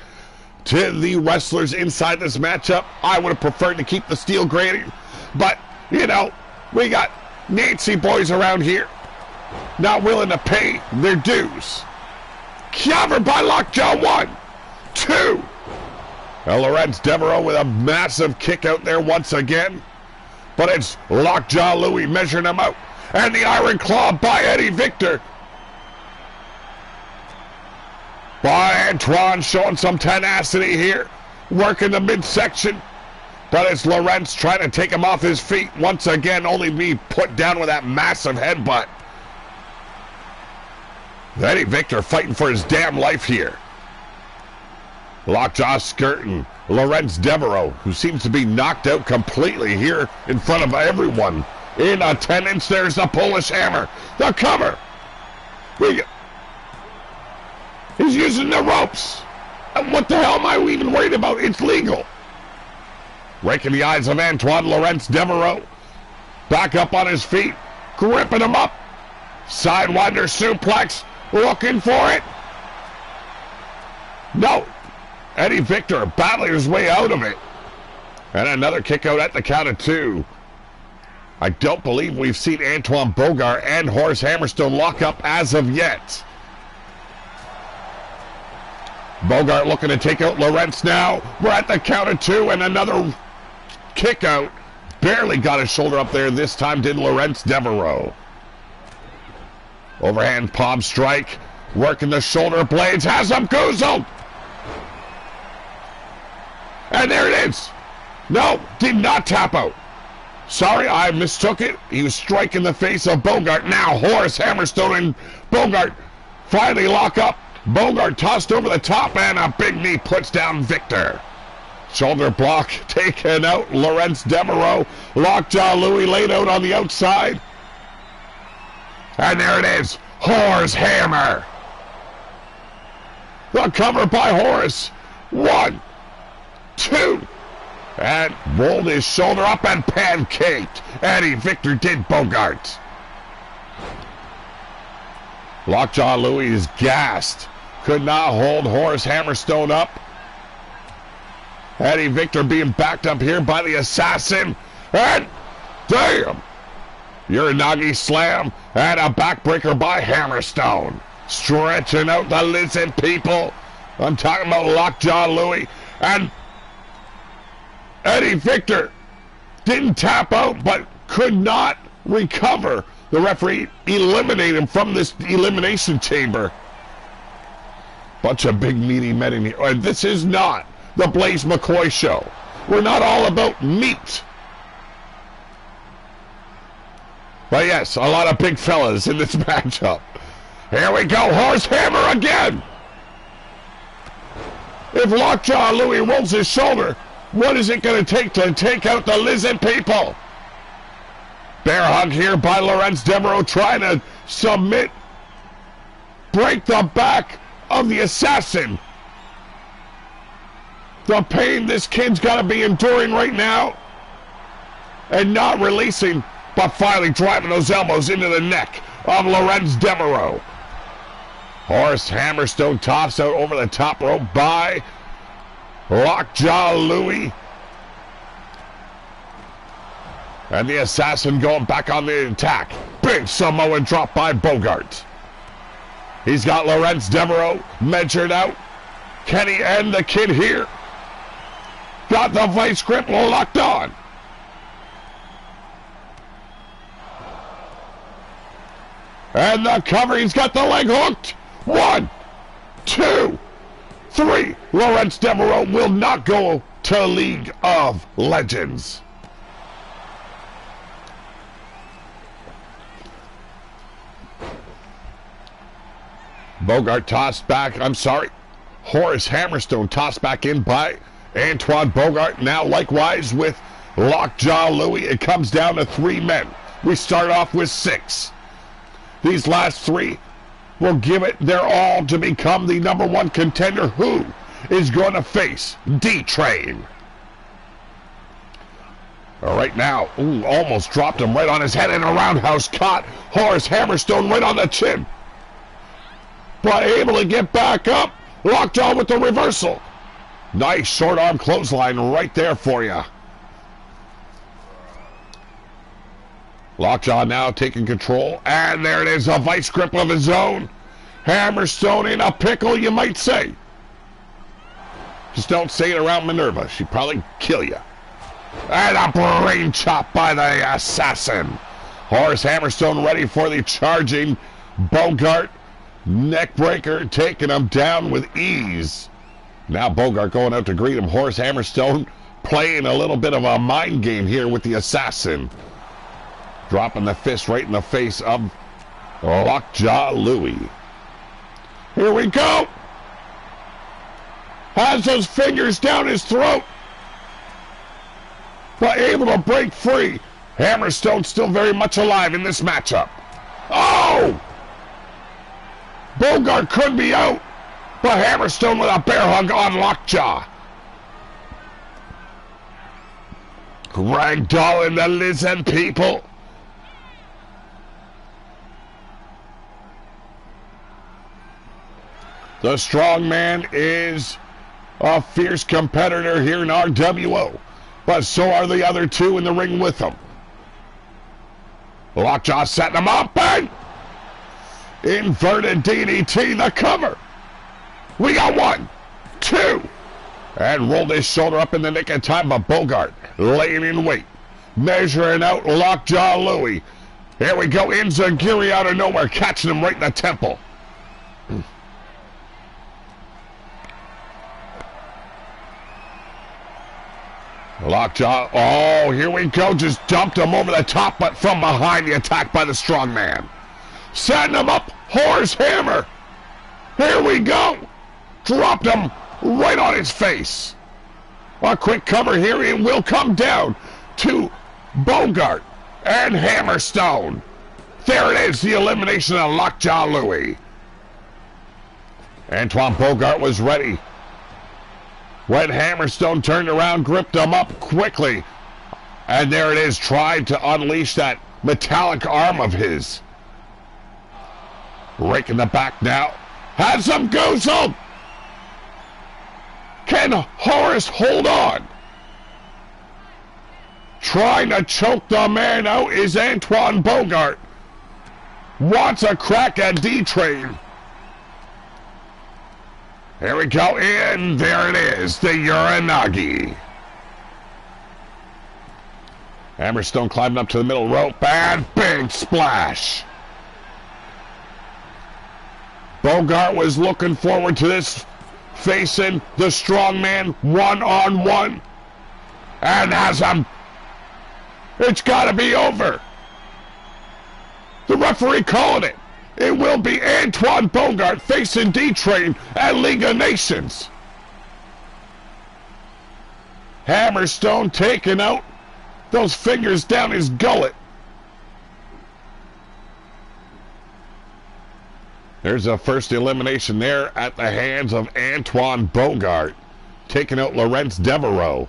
to the wrestlers inside this matchup. I would have preferred to keep the steel grating, but, you know, we got Nancy boys around here not willing to pay their dues. Covered by Lockjaw. 1, 2. Lawrence Devereaux with a massive kick out there once again. But it's Lockjaw Louie measuring him out. And the Iron Claw by Eddie Victor. by Antoine, showing some tenacity here. Working the midsection. But it's Lorenz trying to take him off his feet. Once again, only be put down with that massive headbutt. Eddie Victor fighting for his damn life here. Lockjaw skirting Lorenz Devereaux, who seems to be knocked out completely here in front of everyone in attendance. There's the Polish hammer. The cover. He's using the ropes. And what the hell am I even worried about? It's legal. Raking the eyes of Antoine Lorenz Devereaux. Back up on his feet. Gripping him up. Sidewinder suplex. Looking for it. No. Eddie Victor battling his way out of it. And another kick out at the count of 2. I don't believe we've seen Antoine Bogart and Horace Hammerstone lock up as of yet. Bogart looking to take out Lorenz now. We're at the count of 2 and another kick out. Barely got his shoulder up there. This time did Lorenz Devereaux. Overhand palm strike. Working the shoulder blades. Has him goozled. And there it is. No, did not tap out. Sorry, I mistook it. He was striking the face of Bogart. Now Horace Hammerstone and Bogart finally lock up. Bogart tossed over the top and a big knee puts down Victor. Shoulder block taken out. Lorenz Devereaux. Lockjaw Louis laid out on the outside. And there it is. Horace Hammer. The cover by Horace. 1, 2. And rolled his shoulder up and pancaked. Eddie Victor did Bogart. Lockjaw Louis is gassed. Could not hold Horace Hammerstone up. Eddie Victor being backed up here by the assassin. And damn! Uranagi slam and a backbreaker by Hammerstone. Stretching out the lizard people. I'm talking about Lockjaw Louis. And Eddie Victor didn't tap out but could not recover. The referee eliminated him from this elimination chamber. Bunch of big meaty men in here. This is not the Blaze McCoy show. We're not all about meat. But yes, a lot of big fellas in this matchup. Here we go, Horace Hammer again. If Lockjaw Louis rolls his shoulder, what is it going to take out the lizard people? Bear hug here by Lorenz Devereaux trying to submit, break the back of the assassin. The pain this kid's got to be enduring right now and not releasing, but finally driving those elbows into the neck of Lorenz Devereaux. Horace Hammerstone tossed out over the top rope by Lockjaw Louis. And the assassin going back on the attack. Big Samoan drop by Bogart. He's got Lorenz Devereaux measured out. Can he end the kid here? Got the vice grip locked on. And the cover, he's got the leg hooked. 1, 2, 3. Lorenz Devereaux will not go to League of Legends. Bogart tossed back, Horace Hammerstone tossed back in by Antoine Bogart. Now likewise with Lockjaw Louis, it comes down to 3 men. We start off with 6. These last 3 will give it their all to become the #1 contender. Who is going to face D-Train? All right now, almost dropped him right on his head in a roundhouse. Caught Horace Hammerstone right on the chin. But able to get back up. Lockjaw with the reversal. Nice short arm clothesline right there for you. Lockjaw now taking control. And there it is, a vice grip of his own. Hammerstone in a pickle, you might say. Just don't say it around Minerva. She'd probably kill you. And a brain chop by the assassin. Horace Hammerstone ready for the charging Bogart. Neckbreaker taking him down with ease. Now Bogart going out to greet him. Horace Hammerstone playing a little bit of a mind game here with the assassin. Dropping the fist right in the face of Lockjaw Louie. Here we go. Has those fingers down his throat, but able to break free. Hammerstone still very much alive in this matchup. Oh! Bogart could be out, but Hammerstone with a bear hug on Lockjaw. Ragdolling the lizard people. The strong man is a fierce competitor here in RWO, but so are the other two in the ring with him. Lockjaw setting him up and inverted DDT, the cover. We got 1, 2, and rolled his shoulder up in the nick of time, but Bogart laying in wait, measuring out Lockjaw Louie. Here we go, Enziguri out of nowhere, catching him right in the temple. Lockjaw, oh, here we go, just dumped him over the top, but from behind the attack by the strong man. Setting him up, horse hammer. Here we go. Dropped him right on his face. A quick cover here, it will come down to Bogart and Hammerstone. There it is, the elimination of Lockjaw Louie. Antoine Bogart was ready when Hammerstone turned around, gripped him up quickly. And there it is, tried to unleash that metallic arm of his. Raking the back now. Has some goosebumps. Can Horace hold on? Trying to choke the man out is Antoine Bogart. Wants a crack at D-Train. Here we go, and there it is, the Uranagi. Hammerstone climbing up to the middle rope, and big splash. Bogart was looking forward to this, facing the strong man one-on-one. And has him. It's got to be over. The referee calling it. It will be Antoine Bogart facing D-Train at League of Nations. Hammerstone taking out those fingers down his gullet. There's a first elimination there at the hands of Antoine Bogart, taking out Laurence Devereaux.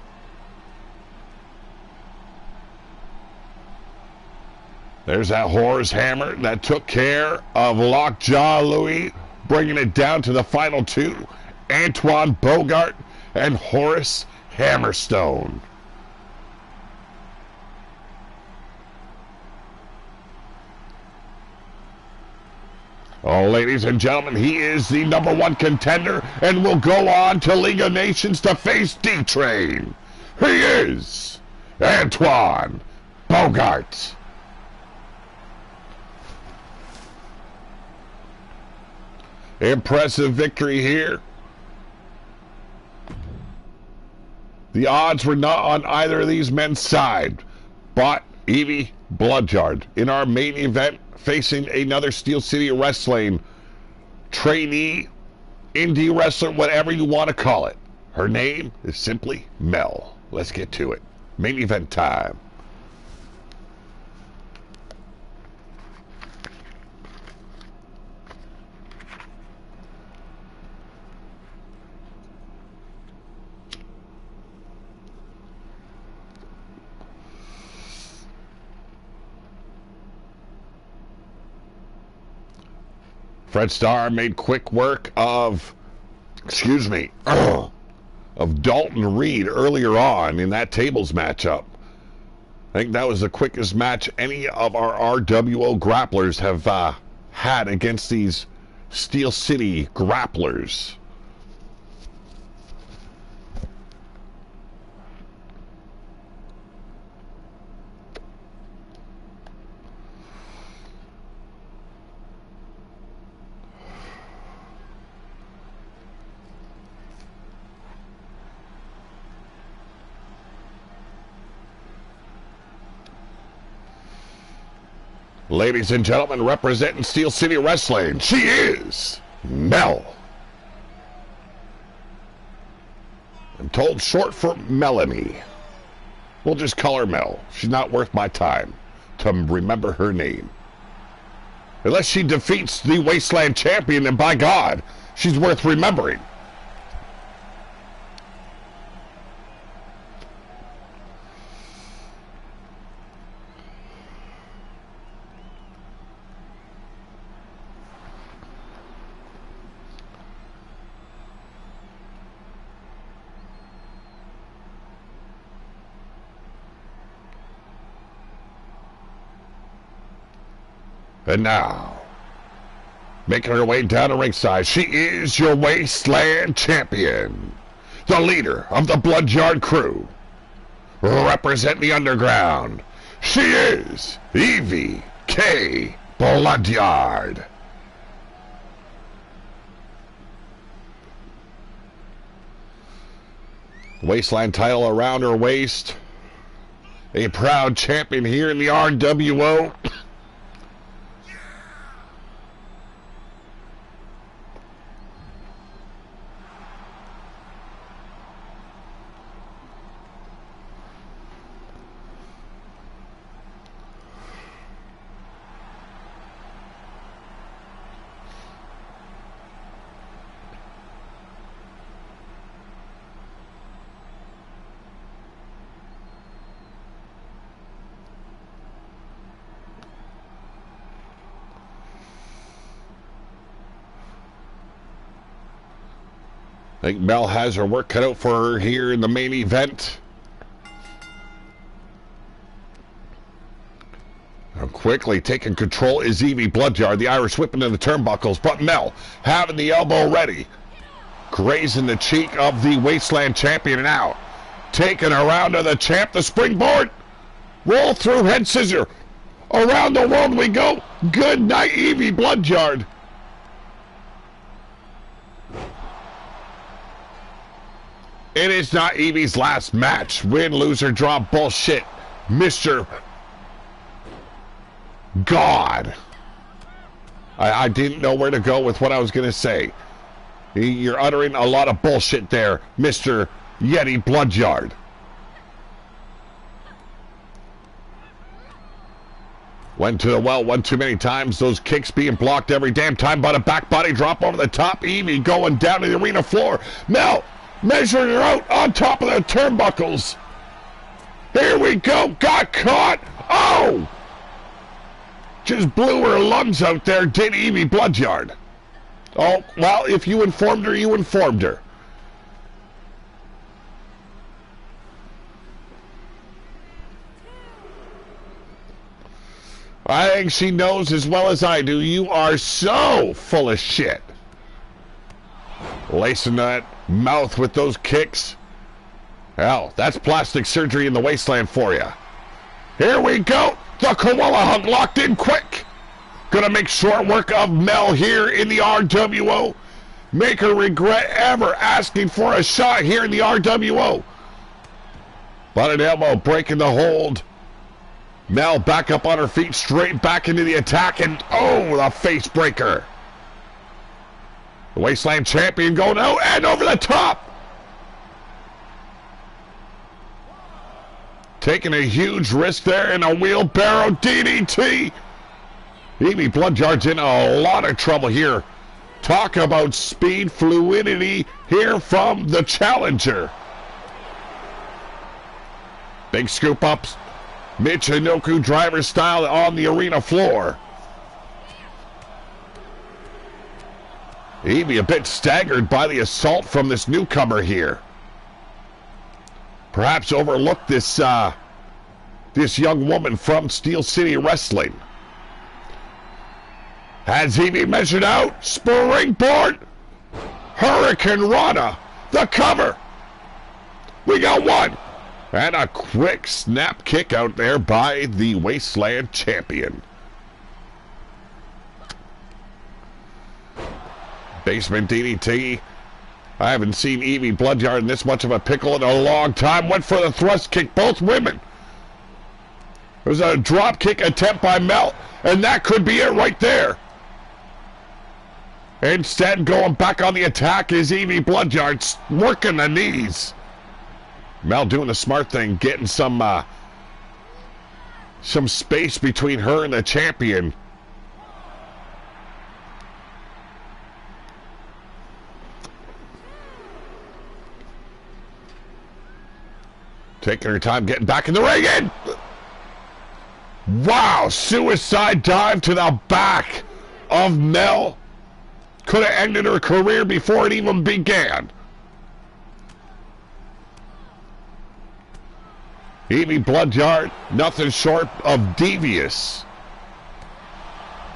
There's that Horace hammer that took care of Lockjaw Louie, bringing it down to the final two, Antoine Bogart and Horace Hammerstone. Oh, ladies and gentlemen, he is the #1 contender and will go on to League of Nations to face D-Train. He is Antoine Bogart. Impressive victory here. The odds were not on either of these men's side, but Evie Bloodyard in our main event facing another Steel City Wrestling trainee, indie wrestler, whatever you want to call it. Her name is simply Mel. Let's get to it. Main event time. Fred Starr made quick work of, of Dalton Reed earlier on in that tables matchup. I think that was the quickest match any of our RWO grapplers have had against these Steel City grapplers. Ladies and gentlemen, representing Steel City Wrestling, she is Mel. I'm told short for Melanie. We'll just call her Mel. She's not worth my time to remember her name. Unless she defeats the Wasteland Champion, and by God, she's worth remembering. And now, making her way down to ringside, she is your Wasteland Champion, the leader of the Bloodyard crew, representing the Underground. She is Evie K. Bloodyard. Wasteland title around her waist, a proud champion here in the RWO. I think Mel has her work cut out for her here in the main event. Now quickly taking control is Evie Bloodyard, the Irish whip into the turnbuckles, but Mel having the elbow ready. Grazing the cheek of the Wasteland Champion now. Taking around to the champ, the springboard. Roll through head scissor. Around the world we go. Good night, Evie Bloodyard. It is not Evie's last match. Win, lose, or draw. Bullshit. Mr. God. I didn't know where to go with what I was going to say. You're uttering a lot of bullshit there, Mr. Yeti Bloodyard. Went to the well one too many times. Those kicks being blocked every damn time. But a back body drop over the top. Evie going down to the arena floor. Mel measuring her out on top of the turnbuckles. Here we go. Got caught. Oh! Just blew her lungs out there, did Evie Bloodyard. Oh, well, if you informed her, you informed her. I think she knows as well as I do. You are so full of shit. Lacing that mouth with those kicks. Hell, that's plastic surgery in the Wasteland for you. Here we go. The Koala Hug locked in quick. Gonna make short work of Mel here in the RWO. Make her regret ever asking for a shot here in the RWO. But an elbow breaking the hold. Mel back up on her feet, straight back into the attack, and oh, the face breaker. The Wasteland Champion going out and over the top. Taking a huge risk there in a wheelbarrow DDT. Evie Bloodyard's in a lot of trouble here. Talk about speed, fluidity here from the challenger. Big scoop ups. Michinoku driver style on the arena floor. Evie a bit staggered by the assault from this newcomer here. Perhaps overlooked this this young woman from Steel City Wrestling. Has Evie measured out? Springboard. Hurricane Rana. The cover. We got one. And a quick snap kick out there by the Wasteland Champion. Basement DDT. I haven't seen Evie Bloodyard in this much of a pickle in a long time. Went for the thrust kick, both women. There's a drop kick attempt by Mel, and that could be it right there. Instead, going back on the attack is Evie Bloodyard, working the knees. Mel doing the smart thing, getting some space between her and the champion. Taking her time, getting back in the ring. And wow, suicide dive to the back of Mel. Could have ended her career before it even began. Evie Bloodyard, nothing short of devious.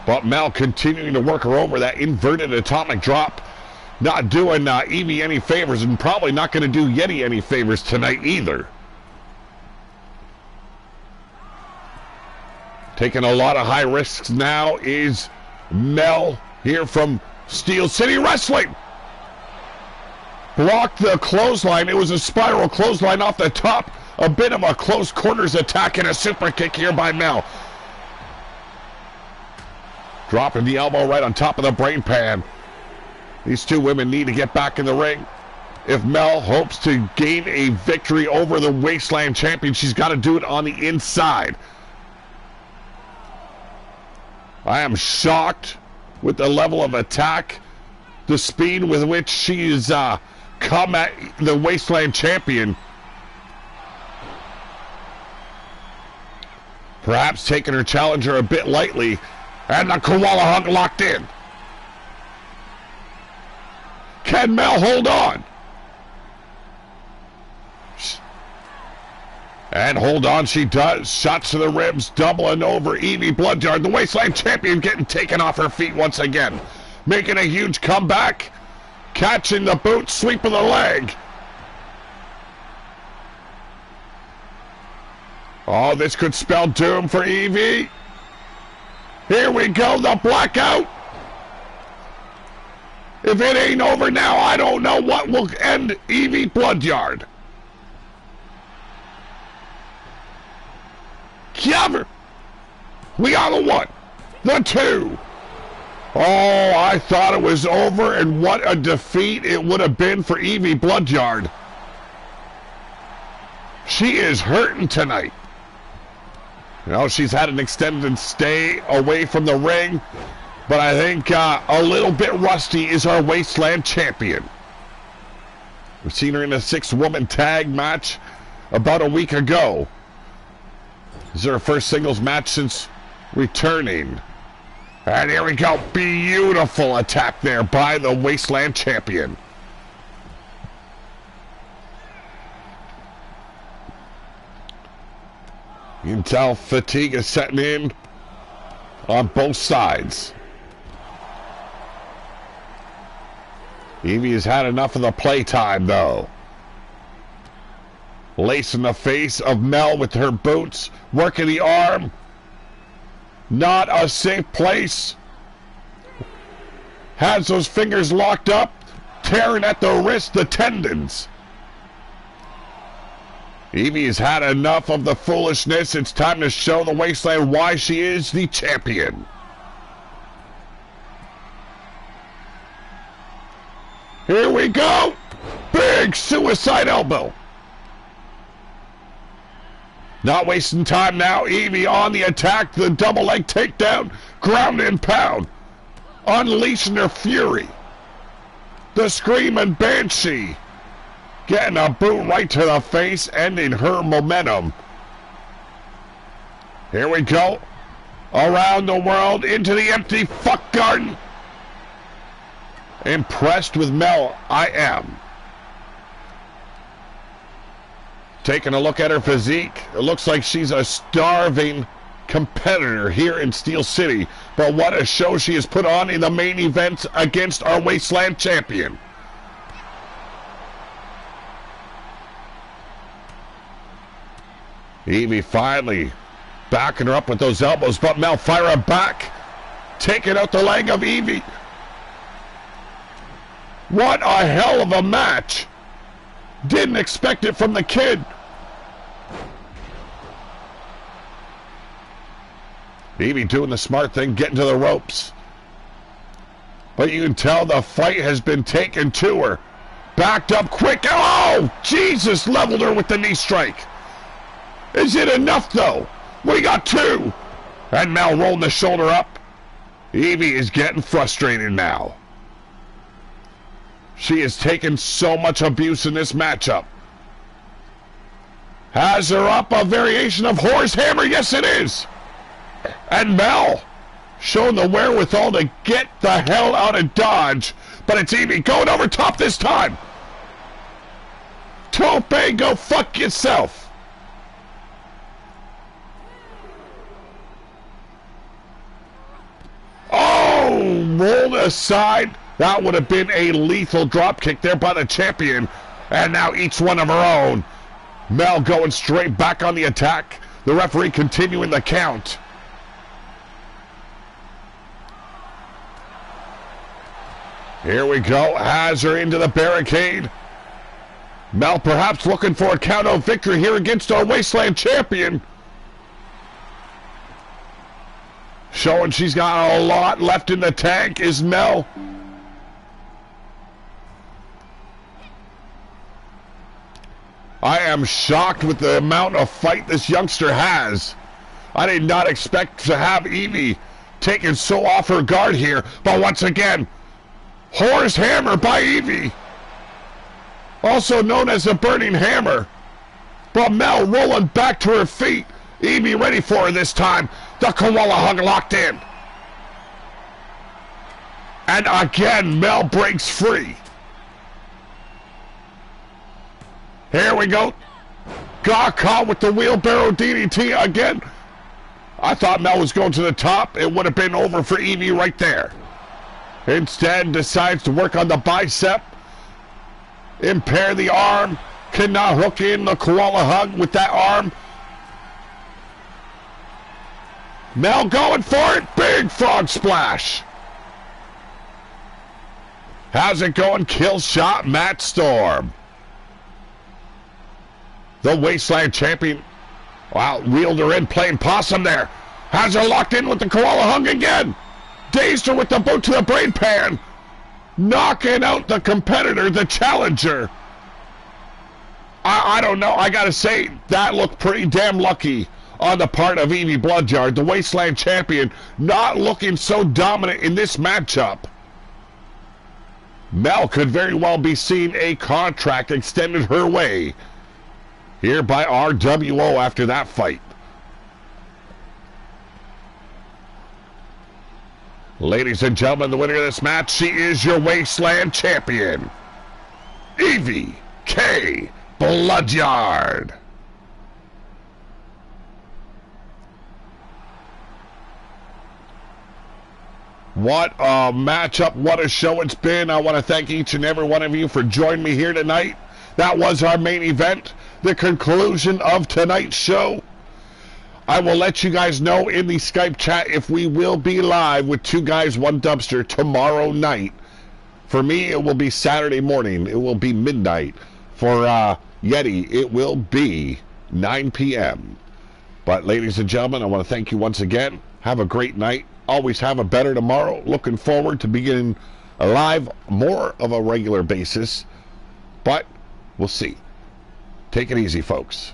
But Mel continuing to work her over. That inverted atomic drop. Not doing Evie any favors, and probably not going to do Yeti any favors tonight either. Taking a lot of high risks now is Mel here from Steel City Wrestling. Blocked the clothesline. It was a spiral clothesline off the top. A bit of a close quarters attack and a super kick here by Mel. Dropping the elbow right on top of the brain pan. These two women need to get back in the ring. If Mel hopes to gain a victory over the Wasteland Champion, she's got to do it on the inside. I am shocked with the level of attack, the speed with which she has come at the Wasteland Champion. Perhaps taking her challenger a bit lightly, and the koala hug locked in. Can Mel hold on? And hold on she does. Shots to the ribs, doubling over Evie Bloodyard. The Wasteland Champion getting taken off her feet once again. Making a huge comeback. Catching the boot, sweeping the leg. Oh, this could spell doom for Evie. Here we go, the blackout. If it ain't over now, I don't know what will end Evie Bloodyard. Cover. We are the one, the two. Oh, I thought it was over, and what a defeat it would have been for Evie Bloodyard. She is hurting tonight. You know, she's had an extended stay away from the ring, but I think a little bit rusty is our Wasteland Champion. We've seen her in a 6-woman tag match about a week ago. This is her first singles match since returning. And here we go. Beautiful attack there by the Wasteland Champion. You can tell fatigue is setting in on both sides. Evie has had enough of the playtime, though. Lacing the face of Mel with her boots, working the arm. Not a safe place. Has those fingers locked up, tearing at the wrist, the tendons. Evie has had enough of the foolishness. It's time to show the Wasteland why she is the champion. Here we go. Big suicide elbow. Not wasting time now. Evie on the attack. The double leg takedown. Ground and pound. Unleashing her fury. The screaming banshee. Getting a boot right to the face, ending her momentum. Here we go. Around the world, into the empty fuck garden. Impressed with Mel, I am. Taking a look at her physique, it looks like she's a starving competitor here in Steel City. But what a show she has put on in the main event against our Wasteland Champion. Evie finally backing her up with those elbows, but Mel firing back, taking out the leg of Evie. What a hell of a match. Didn't expect it from the kid. Evie doing the smart thing, getting to the ropes. But you can tell the fight has been taken to her. Backed up quick. Oh, Jesus, leveled her with the knee strike. Is it enough, though? We got two. And Mel rolling the shoulder up. Evie is getting frustrated now. She has taken so much abuse in this matchup. Has her up, a variation of horse hammer. Yes, it is. And Mel showing the wherewithal to get the hell out of Dodge. But it's Evie going over top this time. Tope, go fuck yourself. Oh, rolled aside. That would have been a lethal drop kick there by the champion. And now each one of her own. Mel going straight back on the attack. The referee continuing the count. Here we go. Has her into the barricade. Mel perhaps looking for a count out victory here against our Wasteland champion. Showing she's got a lot left in the tank is Mel. I am shocked with the amount of fight this youngster has. I did not expect to have Evie taken so off her guard here. But once again, horse hammer by Evie. Also known as the burning hammer. But Mel rolling back to her feet. Evie ready for her this time. The koala hug locked in. And again, Mel breaks free. Here we go. Got caught with the wheelbarrow DDT again. I thought Mel was going to the top. It would have been over for Evie right there. Instead, decides to work on the bicep. Impair the arm. Cannot hook in the koala hug with that arm. Mel going for it. Big frog splash. How's it going? Kill shot, Matt Storm. The Wasteland champion. Wow, reeled her in, playing possum there. Has her locked in with the koala hug again. Dazed her with the boot to the brain pan. Knocking out the competitor, the challenger. I don't know. I got to say, that looked pretty damn lucky on the part of Evie Bloodyard, the Wasteland champion, not looking so dominant in this matchup. Mel could very well be seeing a contract extended her way here by RWO after that fight. Ladies and gentlemen, the winner of this match, she is your Wasteland champion, Evie K. Bloodyard. What a matchup, what a show it's been. I want to thank each and every one of you for joining me here tonight. That was our main event, the conclusion of tonight's show. I will let you guys know in the Skype chat if we will be live with Two Guys, One Dumpster tomorrow night. For me, it will be Saturday morning. It will be midnight. For Yeti, it will be 9 p.m. But ladies and gentlemen, I want to thank you once again. Have a great night. Always have a better tomorrow. Looking forward to beginning live more of a regular basis. But we'll see. Take it easy, folks.